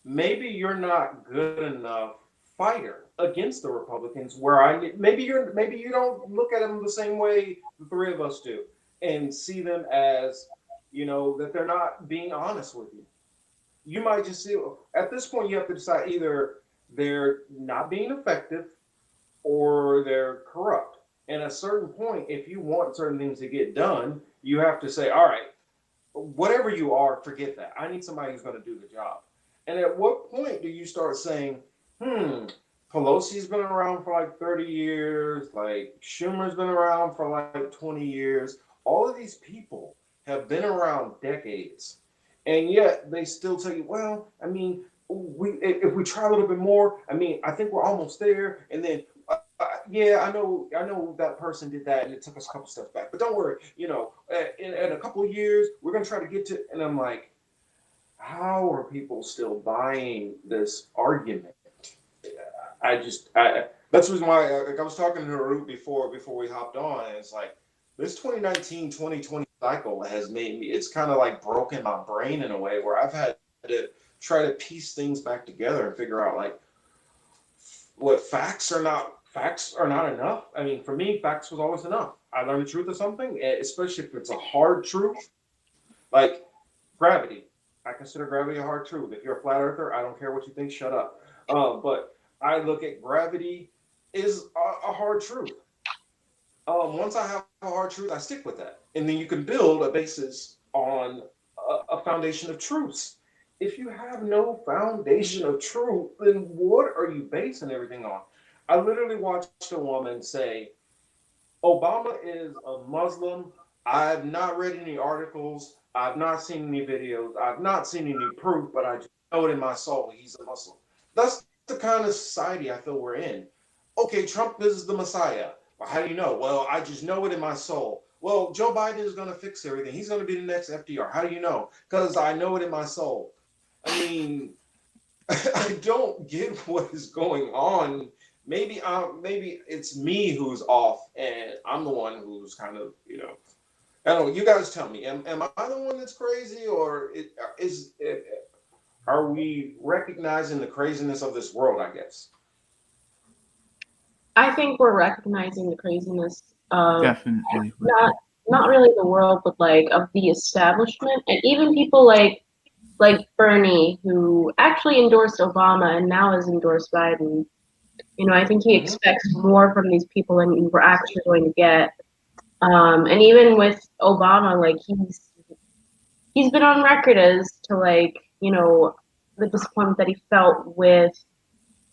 maybe you're not good enough fighter against the Republicans, where maybe you don't look at them the same way the three of us do and see them as that they're not being honest with you. You might just see, at this point, you have to decide either they're not being effective or they're corrupt. And at a certain point, if you want certain things to get done, you have to say, all right, whatever you are, forget that. I need somebody who's going to do the job. And at what point do you start saying, Pelosi's been around for like 30 years, like Schumer's been around for like 20 years. All of these people have been around decades. And yet they still tell you, well, I mean, if we try a little bit more, I mean, I think we're almost there. And then, yeah, I know that person did that, and it took us a couple steps back. But don't worry, in a couple of years, we're gonna try to get to. And I'm like, how are people still buying this argument? That's the reason why I was talking to Harut before we hopped on, and it's like this 2019-2020 cycle has made me. It's kind of like broken my brain in a way where I've had to try to piece things back together and figure out like what facts are not enough. I mean, for me, facts was always enough. I learned the truth of something, especially if it's a hard truth, like gravity. I consider gravity a hard truth. If you're a flat earther, I don't care what you think, shut up. But I look at gravity is a hard truth. Once I have a hard truth, I stick with that. And then you can build a basis on a foundation of truths. If you have no foundation of truth, then what are you basing everything on? I literally watched a woman say, Obama is a Muslim. I've not read any articles. I've not seen any videos. I've not seen any proof, but I just know it in my soul he's a Muslim. That's the kind of society I feel we're in. Okay, Trump is the Messiah. Well, how do you know? Well, I just know it in my soul. Well, Joe Biden is going to fix everything. He's going to be the next FDR. How do you know? Because I know it in my soul. I mean, I don't get what is going on. Maybe it's me who's off, and I'm the one who's kind of, I don't know. You guys tell me. Am I the one that's crazy, or are we recognizing the craziness of this world? I guess. I think we're recognizing the craziness of Definitely. not really the world, but like of the establishment, and even people like Bernie, who actually endorsed Obama and now has endorsed Biden. I think he expects more from these people than we're actually going to get. And even with Obama, like he's been on record as to like, the disappointment that he felt with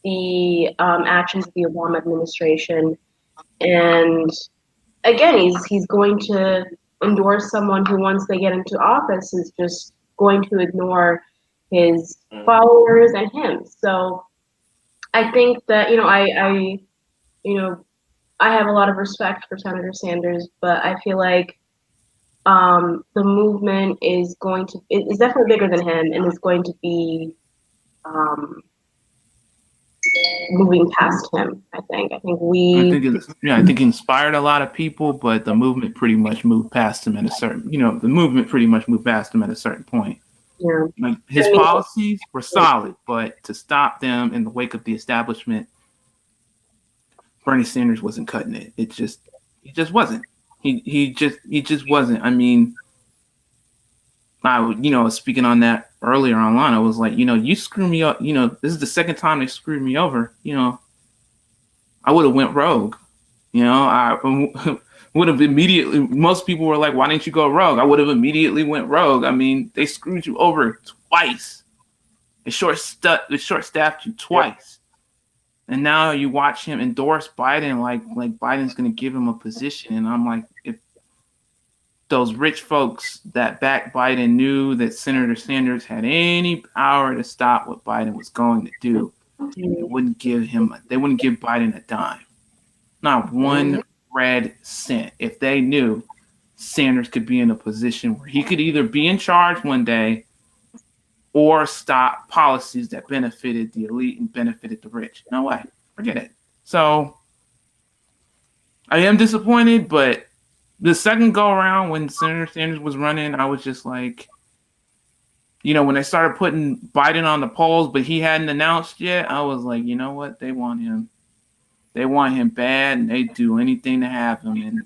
the actions of the Obama administration. And again, he's going to endorse someone who, once they get into office, is just going to ignore his followers and him. So I think that, I have a lot of respect for Senator Sanders, but I feel like the movement is definitely bigger than him, and is going to be moving past him. I think I think it inspired a lot of people, but the movement pretty much moved past him at a certain point. Yeah. Like his policies were solid, but to stop them in the wake of the establishment, Bernie Sanders wasn't cutting it. He just wasn't. He just wasn't. I mean, speaking on that earlier online, I was like, you screw me up. This is the second time they screwed me over. I would have went rogue. I would have immediately. Most people were like, "Why didn't you go rogue?" I would have immediately went rogue. I mean, they screwed you over twice. They short-staffed you twice, and now you watch him endorse Biden like Biden's going to give him a position. And I'm like, if those rich folks that backed Biden knew that Senator Sanders had any power to stop what Biden was going to do, they wouldn't give Biden a dime, not one red cent. If they knew Sanders could be in a position where he could either be in charge one day or stop policies that benefited the elite and benefited the rich. No way. Forget it. So I am disappointed, but the second go around when Senator Sanders was running, I was just like, when they started putting Biden on the polls, but he hadn't announced yet, I was like, you know what? They want him. They want him bad, and they do anything to have him. And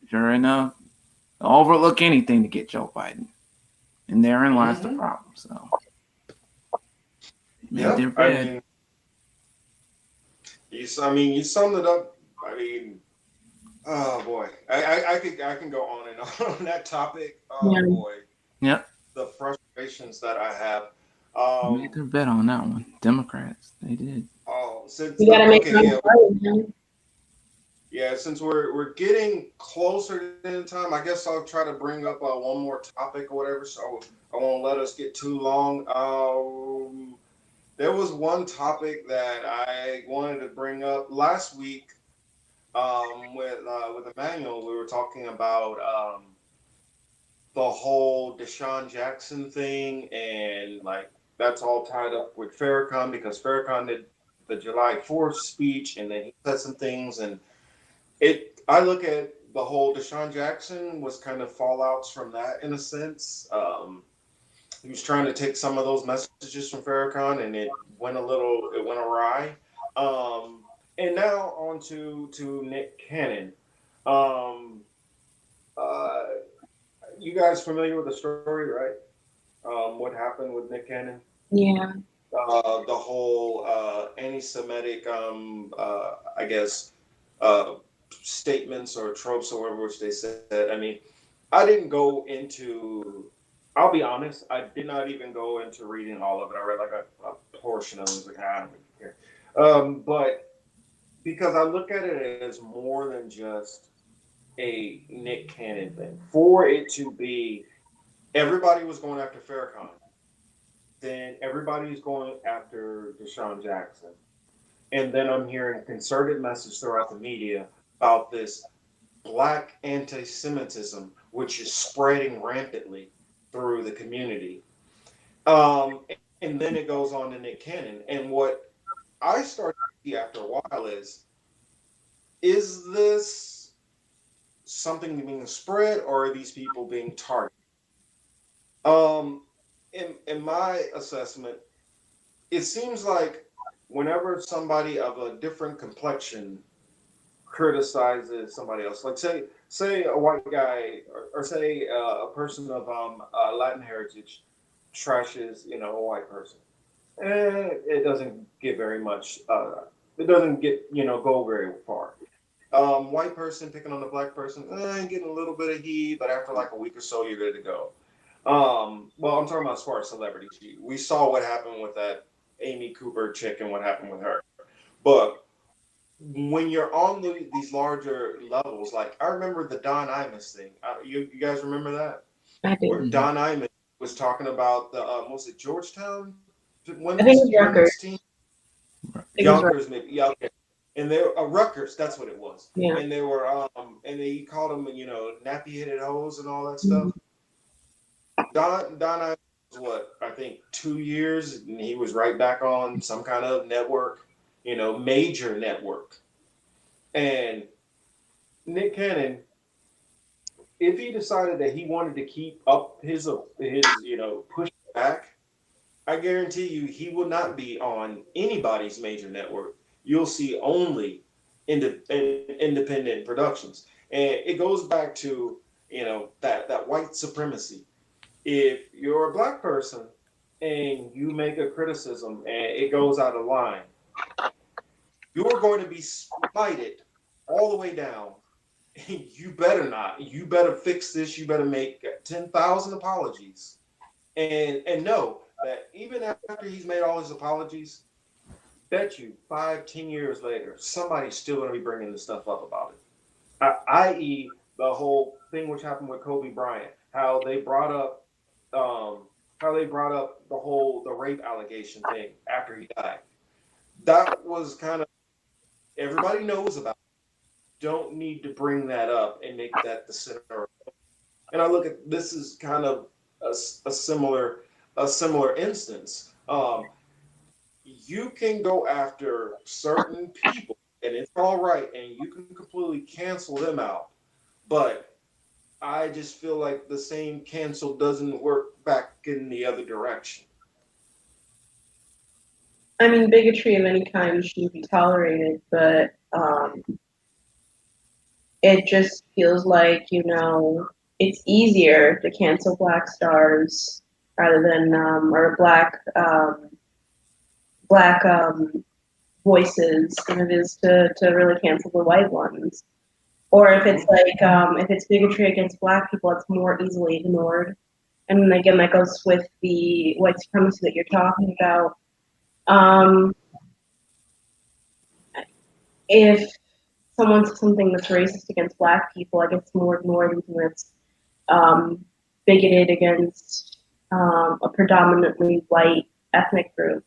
sure enough, they'll overlook anything to get Joe Biden. And therein lies the problem. So, yeah, their bed. You summed it up. I mean, oh boy, I can go on and on that topic. Oh boy, Yep. the frustrations that I have. Made their bet on that one. Democrats, they did. Oh, since You gotta make since we're getting closer to the time, I guess I'll try to bring up one more topic or whatever. So I won't let us get too long. There was one topic that I wanted to bring up last week. With Emmanuel, we were talking about the whole Deshaun Jackson thing, and like that's all tied up with Farrakhan because Farrakhan did the July 4th speech, and then he said some things, and I look at the whole Deshaun Jackson was kind of fallouts from that in a sense. He was trying to take some of those messages from Farrakhan, and it went awry. And now on to Nick Cannon. Um, uh, you guys familiar with the story, right? What happened with Nick Cannon? Yeah. The whole anti-Semitic, I guess, statements or tropes or whatever which they said. I mean, I didn't go into. I'll be honest. I did not even go into reading all of it. I read like a portion of it. Like, I don't care. But because I look at it as more than just a Nick Cannon thing. For it to be, everybody was going after Farrakhan. Then everybody's going after Deshaun Jackson. And then I'm hearing a concerted message throughout the media about this black anti-Semitism, which is spreading rampantly through the community. And then it goes on to Nick Cannon. And what I started to see after a while is this something being spread, or are these people being targeted? In my assessment, it seems like whenever somebody of a different complexion criticizes somebody else, like say a white guy, or say a person of Latin heritage trashes a white person, it doesn't get very much. It doesn't get go very far. White person picking on the black person, getting a little bit of heat, but after like a week or so, you're good to go. Well, I'm talking about as far as celebrities. We saw what happened with that Amy Cooper chick and what happened with her. But when you're on these larger levels, like I remember the Don Imus thing. You guys remember that? I do. Where Don Imus was talking about the was it Georgetown women's team? Yonkers, maybe. Yeah, okay. And they were Rutgers. That's what it was. Yeah. And they were and they called them nappy-headed hoes and all that stuff. Don Imus was what, I think 2 years, and he was right back on some kind of network, major network. And Nick Cannon, if he decided that he wanted to keep up his push back, I guarantee you he will not be on anybody's major network. You'll see only independent productions. And it goes back to, that white supremacy. If you're a black person and you make a criticism and it goes out of line, you're going to be slighted all the way down. You better not. You better fix this. You better make 10,000 apologies. And know that even after he's made all his apologies, bet you 5-10 years later, somebody's still going to be bringing this stuff up about it. I.e., the whole thing which happened with Kobe Bryant, how they brought up the rape allegation thing after he died. That was kind of, everybody knows about it. Don't need to bring that up and make that the center. And I look at this is kind of a similar instance. You can go after certain people and it's all right, and you can completely cancel them out. But I just feel like the same cancel doesn't work back in the other direction. I mean, bigotry of any kind shouldn't be tolerated, but it just feels like, it's easier to cancel black stars rather than or black voices than it is to really cancel the white ones. Or if it's if it's bigotry against black people, it's more easily ignored. And again, that goes with the white supremacy that you're talking about. If someone says something that's racist against black people, I guess it's more ignored than that's bigoted against a predominantly white ethnic group.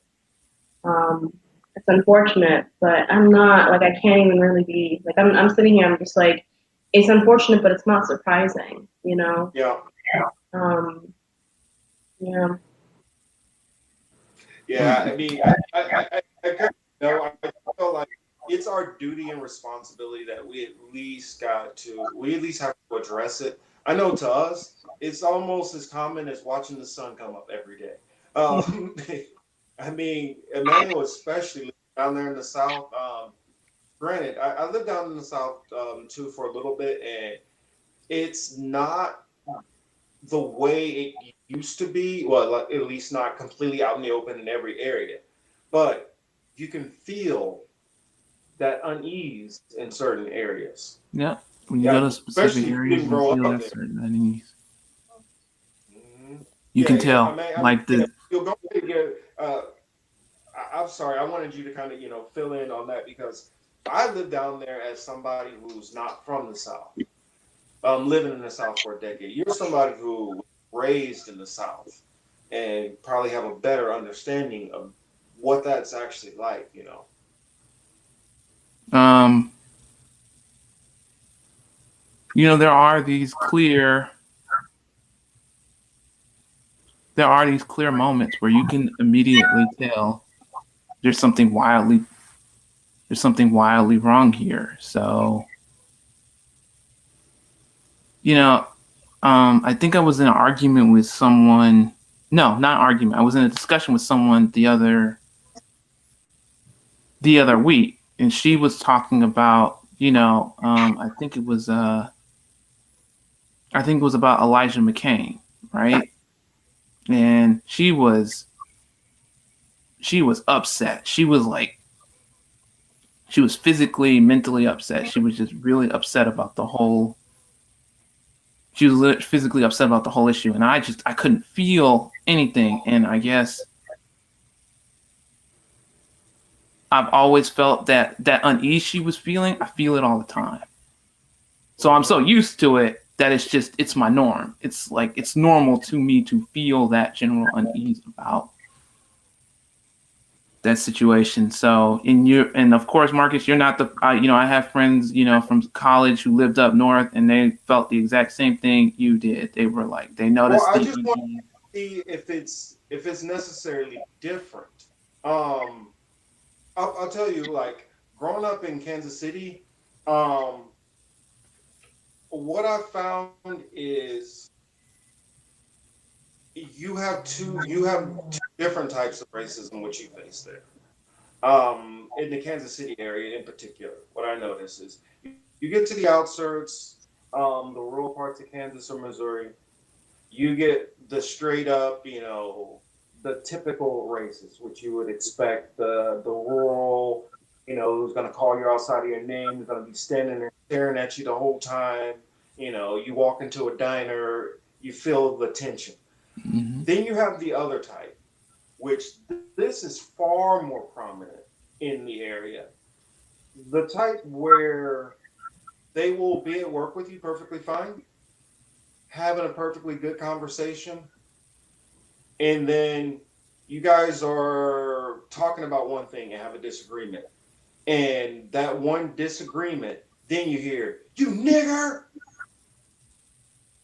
It's unfortunate, but I'm not like I can't even really be like I'm sitting here. I'm just like it's unfortunate, but it's not surprising, you know. Yeah. Yeah. Yeah. I mean, I feel like it's our duty and responsibility that we at least have to address it. I know to us, it's almost as common as watching the sun come up every day. Um, I mean, Emmanuel, especially down there in the South. Granted, I lived down in the South too for a little bit, and it's not the way it used to be. Well, like, at least not completely out in the open in every area, but you can feel that unease in certain areas. Yeah. When you Yeah, go to specific especially if you areas, didn't you grow feel up that there. certain unease. Mm-hmm. You Yeah, can yeah. tell, like Yeah, the you'll go to get. I'm sorry. I wanted you to kind of fill in on that because I lived down there as somebody who's not from the South. Living in the South for a decade. You're somebody who was raised in the South and probably have a better understanding of what that's actually like. um, there are these clear moments where you can immediately tell there's something wildly wrong here. So, I think I was in an argument with someone. No, not argument. I was in a discussion with someone the other week, and she was talking about, I think it was about Elijah McCain, right? And she was upset. She was physically, mentally upset. She was just really upset about the whole. She was physically upset about the whole issue, and I couldn't feel anything. And I guess I've always felt that unease she was feeling. I feel it all the time. So I'm so used to it that it's my norm. It's like it's normal to me to feel that general unease about that situation. So and of course, Marcus, you're not the I have friends from college who lived up north, and they felt the exact same thing you did. They were like they Well, noticed I the just want to see if it's necessarily different. Um, I'll tell you, like growing up in Kansas City, um, what I found is you have two different types of racism which you face there. In the Kansas City area in particular, what I notice is you get to the outskirts, the rural parts of Kansas or Missouri, you get the straight up, the typical races, which you would expect, the rural, who's going to call you outside of your name, who's going to be standing there staring at you the whole time. You walk into a diner, you feel the tension. Mm-hmm. Then you have the other type, which this is far more prominent in the area. The type where they will be at work with you perfectly fine, having a perfectly good conversation, and then you guys are talking about one thing and have a disagreement. And that one disagreement, then you hear, you nigger!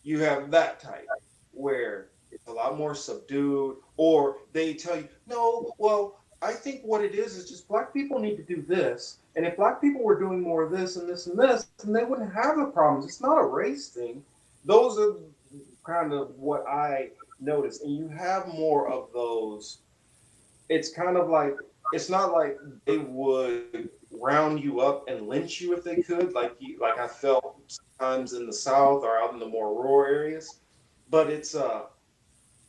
You have that type where it's a lot more subdued, or they tell you, no, well, I think what it is just black people need to do this. And if black people were doing more of this and this and this, then they wouldn't have the problems. It's not a race thing. Those are kind of what I noticed. And you have more of those. It's kind of like, it's not like they would round you up and lynch you if they could, like I felt sometimes in the South or out in the more rural areas. But it's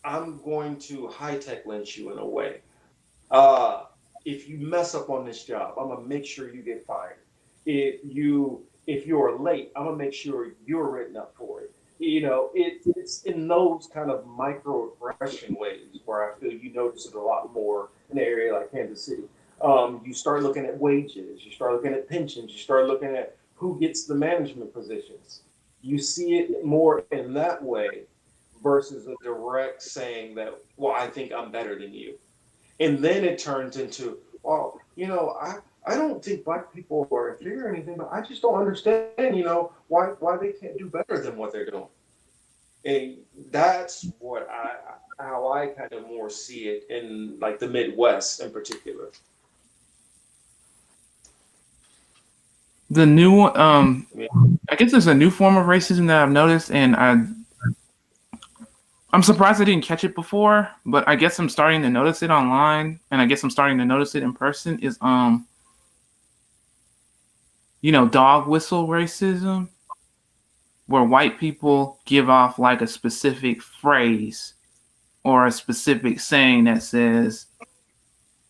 I'm going to high tech lynch you in a way. Uh, if you mess up on this job, I'm gonna make sure you get fired. If you're late, I'm gonna make sure you're written up for it. It's in those kind of microaggression ways where I feel you notice it a lot more in an area like Kansas City. You start looking at wages, you start looking at pensions, you start looking at who gets the management positions. You see it more in that way versus a direct saying that, well, I think I'm better than you. And then it turns into, well, I don't think black people are inferior or anything, but I just don't understand, why they can't do better than what they're doing. And that's how I kind of more see it in like the Midwest in particular. The new Yeah. I guess there's a new form of racism that I've noticed, and I'm surprised I didn't catch it before, but I guess I'm starting to notice it online, and I guess I'm starting to notice it in person. Is dog whistle racism, where white people give off like a specific phrase or a specific saying that says,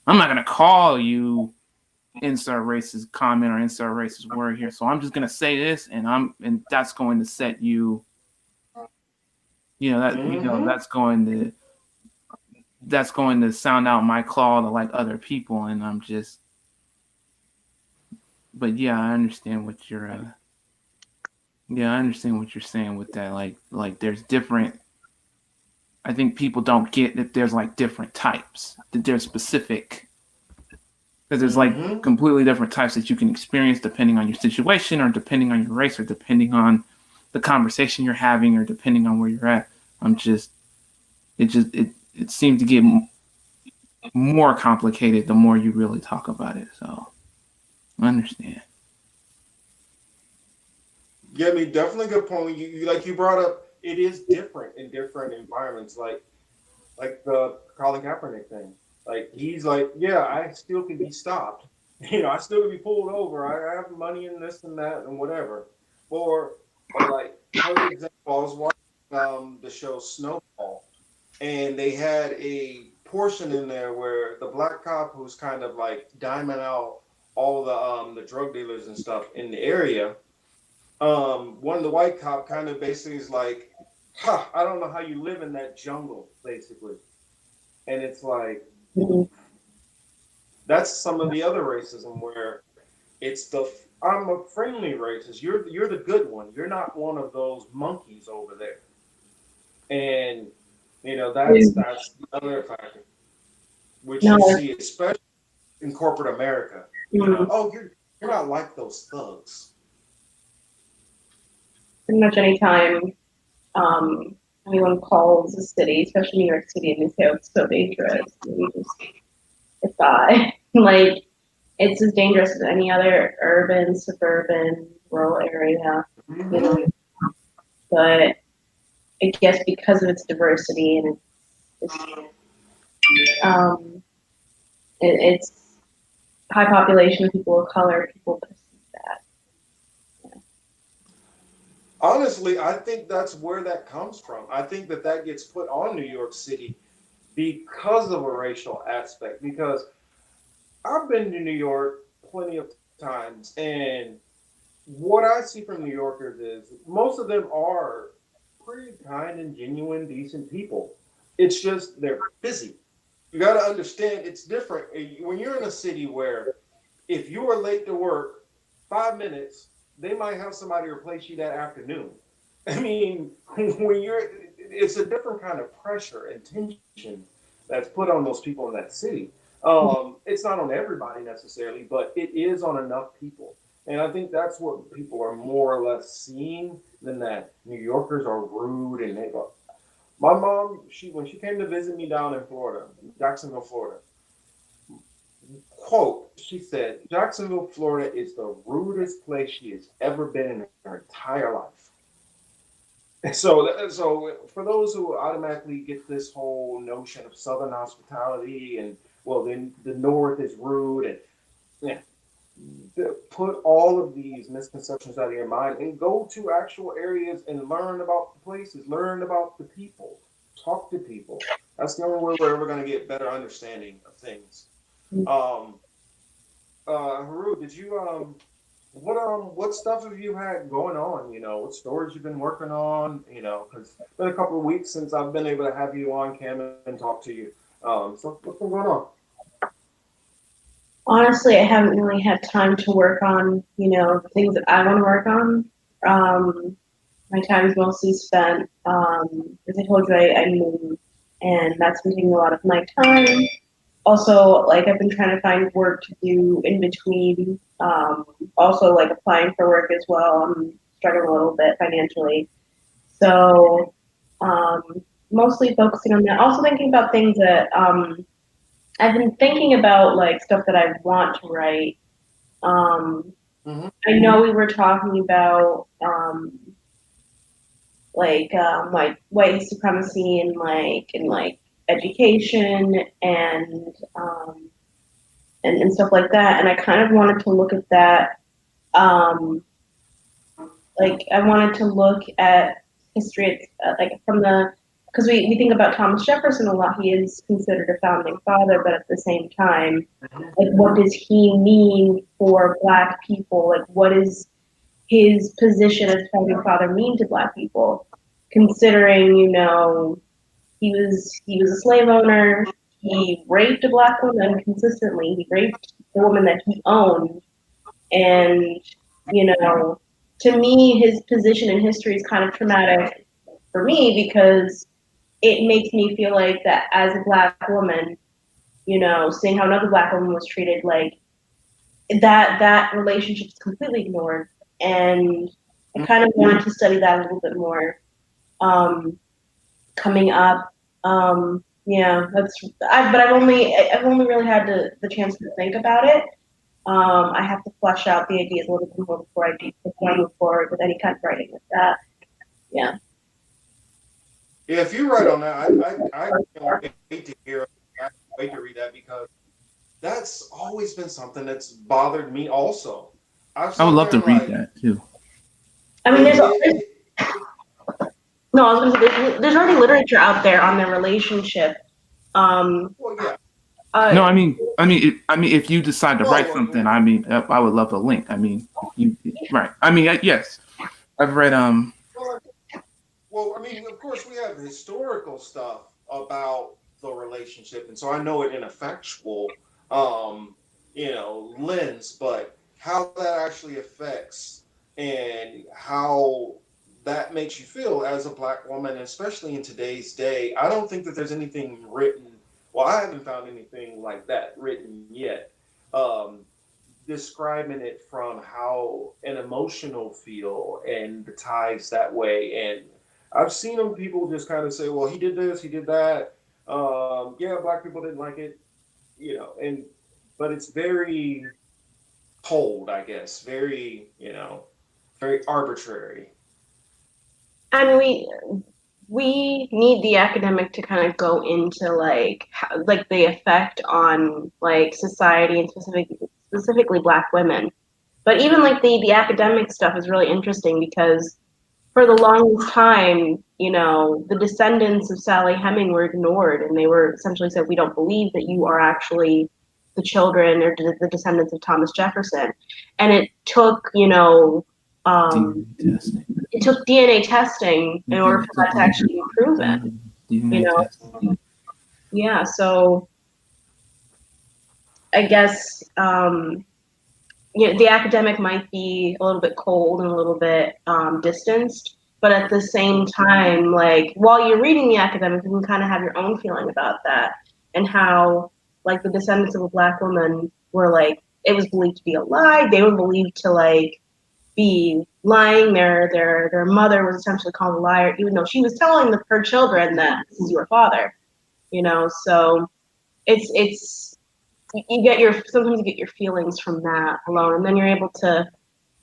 "I'm not gonna call you insert racist comment or insert racist word here, so I'm just gonna say this, and that's going to set you." That's going to sound out my claw to like other people, and but yeah, I understand what you're saying with that. Like there's different. I think people don't get that there's like different types, that there's specific, because there's like completely different types that you can experience depending on your situation or depending on your race or depending on the conversation you're having or depending on where you're at. It seems to get more complicated the more you really talk about it. So I understand. Yeah, I mean, definitely good point. You brought up, it is different in different environments, like the Colin Kaepernick thing. Like he's like, yeah, I still can be stopped. I still can be pulled over. I have money and this and that and whatever. Or like, for example, I was watching the show Snowfall, and they had a portion in there where the black cop who's kind of like diming out all the drug dealers and stuff in the area. One of the white cop kind of basically is like, I don't know how you live in that jungle, basically. And it's like, that's some of the other racism where it's I'm a friendly racist. You're the good one. You're not one of those monkeys over there. And that's the other factor, which you see, especially in corporate America. Oh, you're not like those thugs. Pretty much anytime anyone calls a city, especially New York City, and they say, "Oh, it's so dangerous," it's not. Like, it's as dangerous as any other urban, suburban, rural area. But I guess because of its diversity and it's high population of people of color, people perceive that. Honestly, I think that's where that comes from. I think that gets put on New York City because of a racial aspect. Because I've been to New York plenty of times, and what I see from New Yorkers is most of them are pretty kind and genuine, decent people. It's just they're busy. You got to understand it's different when you're in a city where if you are late to work 5 minutes, they might have somebody replace you that afternoon. I mean, it's a different kind of pressure and tension that's put on those people in that city. It's not on everybody necessarily, but it is on enough people. And I think that's what people are more or less seeing than that New Yorkers are rude and they go. My mom, when she came to visit me down in Florida, Jacksonville, Florida, quote, she said, Jacksonville, Florida is the rudest place she has ever been in her entire life. So for those who automatically get this whole notion of Southern hospitality and, well, then the North is rude, and yeah, put all of these misconceptions out of your mind and go to actual areas and learn about the places, learn about the people, talk to people. That's the only way we're ever going to get better understanding of things. Um, Haru, did you what stuff have you had going on? You know, what stories you've been working on? You know, because it's been a couple of weeks since I've been able to have you on cam and talk to you. So what's been going on? Honestly, I haven't really had time to work on, the things that I want to work on. My time is mostly spent, as I told you, I moved, and that's been taking a lot of my time. Also, like, I've been trying to find work to do in between. Also, like, applying for work as well. I'm struggling a little bit financially. So, um, mostly focusing on that. Also thinking about things that I've been thinking about, like, stuff that I want to write. Um, Mm-hmm. I know we were talking about like white supremacy and like education and stuff like that. And I kind of wanted to look at that. Like, I wanted to look at history, like, from the, because we think about Thomas Jefferson a lot. He is considered a founding father, but at the same time, like, what does he mean for Black people? Like, what is his position as founding father mean to Black people? Considering, he was a slave owner. He raped a Black woman consistently. He raped the woman that he owned, and you know, to me, his position in history is kind of traumatic for me because it makes me feel like that as a Black woman, seeing how another Black woman was treated, like, that relationship is completely ignored, and I kind of wanted to study that a little bit more. Coming up, yeah, but I've only really had the chance to think about it. I have to flesh out the ideas a little bit more before I move forward with any kind of writing like that. Yeah. Yeah, if you write on that, I can't wait to hear. I can't wait to read that because that's always been something that's bothered me. Also, I've I would sat love there to and read like that too. I mean, it. no, I was going to say there's already literature out there on their relationship. Well, yeah. No, Uh, if you decide to write something, No. I would love a link. I mean, if you right. I mean, yes, I've read. Well, well, I mean, of course, we have historical stuff about the relationship, and so I know it in a factual, um, lens. But how that actually affects and how that makes you feel as a Black woman, especially in today's day, I don't think that there's anything written. Well, I haven't found anything like that written yet. Um, Describing it from how an emotional feel and the ties that way. And I've seen them people just kind of say, well, he did this, he did that. Yeah, Black people didn't like it, and but it's very cold, I guess, very, very arbitrary. and we need the academic to kind of go into, like, like, the effect on, like, society and specifically Black women. But even, like, the academic stuff is really interesting because for the longest time, the descendants of Sally Heming were ignored, and they were essentially said, "We don't believe that you are actually the children or the descendants of Thomas Jefferson." And DNA testing. it took DNA testing in order for that to actually be proven. You DNA know, testing. yeah. So I guess the academic might be a little bit cold and a little bit distanced, but at the same time, like, while you're reading the academic, you can kind of have your own feeling about that and how, like, the descendants of a Black woman were, like, it was believed to be a lie. They were believed to, like, be lying. Their mother was essentially called a liar, even though she was telling her children that this is your father. So it's sometimes you get your feelings from that alone, and then you're able to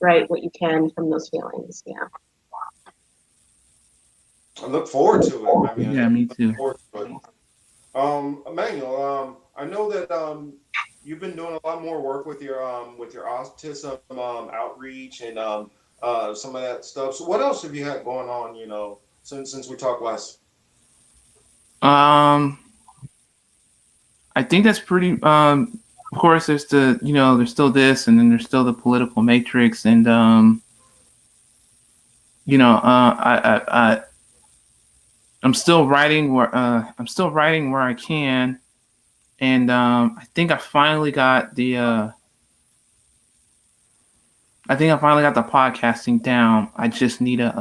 write what you can from those feelings. Yeah. I look forward to it. I Yeah, me look too. forward to it. Emmanuel, I know that you've been doing a lot more work with your autism outreach and some of that stuff. So what else have you had going on? You know, since we talked last. Um, I think that's pretty. Of course, there's the there's still this, and then there's still the political matrix, and I'm still writing where I can, and I think I finally got the podcasting down. I just need a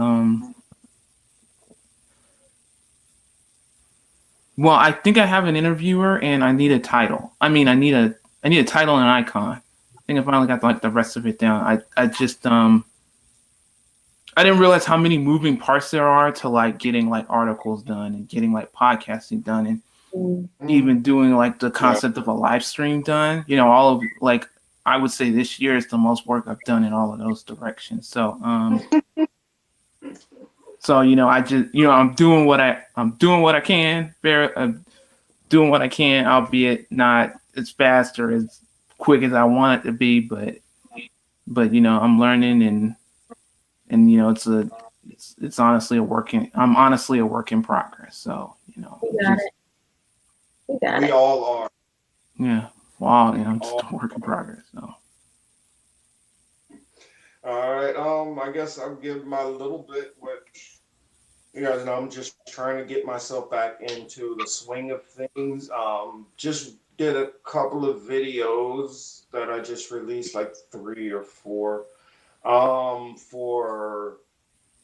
well, I think I have an interviewer, and I need a title. I need a title and an icon. I think I finally got like the rest of it down. I just I didn't realize how many moving parts there are to like getting like articles done and getting like podcasting done and even doing like the concept of a live stream done. All of like I would say this year is the most work I've done in all of those directions. So I just I'm doing what I can. Doing what I can, albeit not as fast or as quick as I want it to be, but I'm learning and it's honestly I'm honestly a work in progress. So You got it. You got We it. all are. yeah, wow, I'm just a work in progress. So All right. I guess I'll give my little bit, which you guys know I'm just trying to get myself back into the swing of things. Just did a couple of videos that I just released, like 3 or 4, for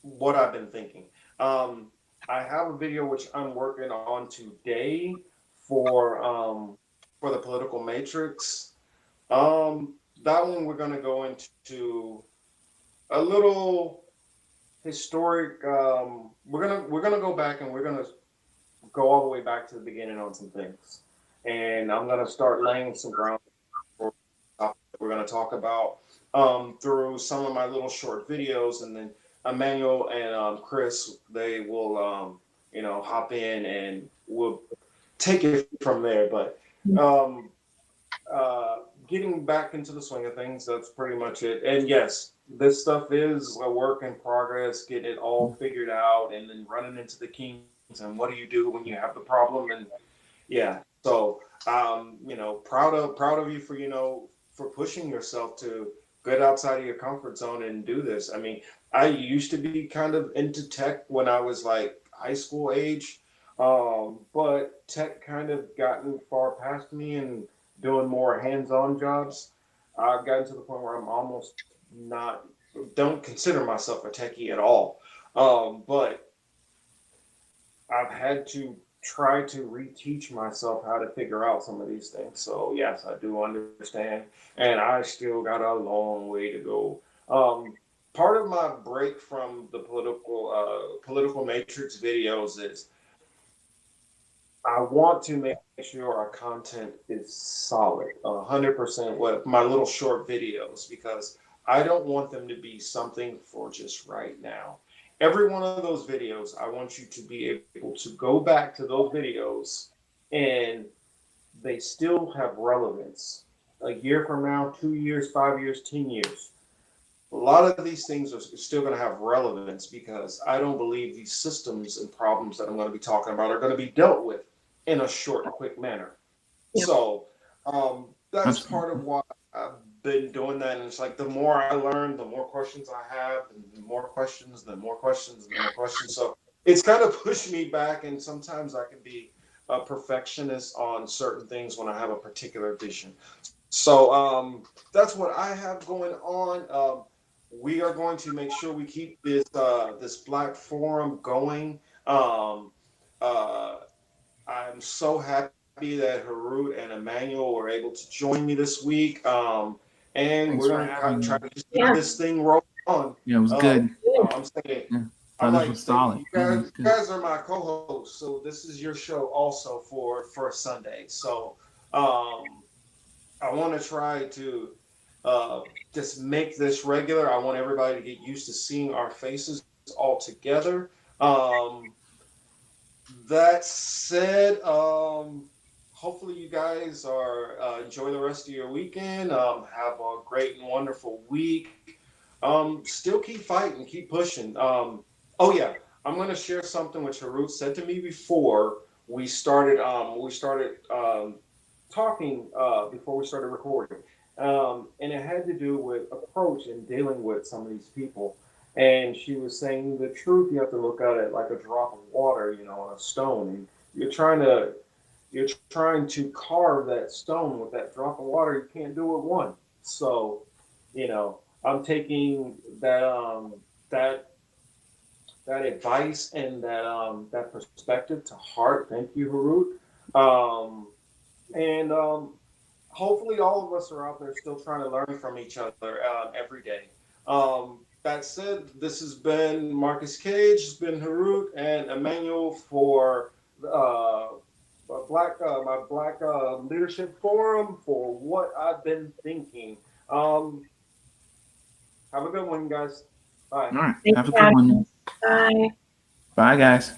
what I've been thinking. Um, I have a video which I'm working on today for the political matrix. That one we're gonna go into a little historic. We're gonna go back and we're gonna go all the way back to the beginning on some things, and I'm gonna start laying some ground for what we're gonna talk about through some of my little short videos, and then Emmanuel and Chris they will hop in and we'll take it from there. But um, getting back into the swing of things, that's pretty much it. And yes, this stuff is a work in progress, getting it all figured out, and then running into the kinks. And what do you do when you have the problem? And yeah, so proud of you for for pushing yourself to get outside of your comfort zone and do this. I mean, I used to be kind of into tech when I was like high school age, but tech kind of gotten far past me and doing more hands-on jobs. I've gotten to the point where I'm almost not don't consider myself a techie at all. But I've had to try to reteach myself how to figure out some of these things. So yes, I do understand, and I still got a long way to go. Part of my break from the political matrix videos is I want to make sure our content is solid, 100%. What my little short videos, because I don't want them to be something for just right now. Every one of those videos, I want you to be able to go back to those videos and they still have relevance. A year from now, 2 years, 5 years, 10 years. A lot of these things are still going to have relevance because I don't believe these systems and problems that I'm going to be talking about are going to be dealt with in a short, quick manner. Yeah. So that's part of why I've been doing that. And it's like the more I learn, the more questions I have, and the more questions, the more questions, the more questions. So it's kind of pushed me back. And sometimes I can be a perfectionist on certain things when I have a particular vision. So that's what I have going on. We are going to make sure we keep this Black Forum going. Uh, I'm so happy that Harut and Emmanuel were able to join me this week. And Thanks we're for going to having try me. to just keep this thing rolling on. Yeah, it was good. I'm saying, Yeah, I'm this like, was solid. you Yeah, it guys, was you good. guys are my co-hosts, so this is your show also for Sunday. So I want to try to just make this regular. I want everybody to get used to seeing our faces all together. That said, hopefully you guys are enjoy the rest of your weekend. Have a great and wonderful week. Still keep fighting, keep pushing. Oh yeah, I'm gonna share something which Harut said to me before we started. Talking before we started recording, and it had to do with approach and dealing with some of these people. And she was saying the truth. You have to look at it like a drop of water, on a stone. And you're trying to carve that stone with that drop of water. You can't do it one. So, I'm taking that that advice and that perspective to heart. Thank you, Harut. And hopefully, all of us are out there still trying to learn from each other every day. That said, this has been Marcus Cage, it's been Harut and Emmanuel for my Black Leadership Forum for what I've been thinking. Um, have a good one, guys. Bye. All right. Thanks Have a for good having one. us. Bye. Bye, guys.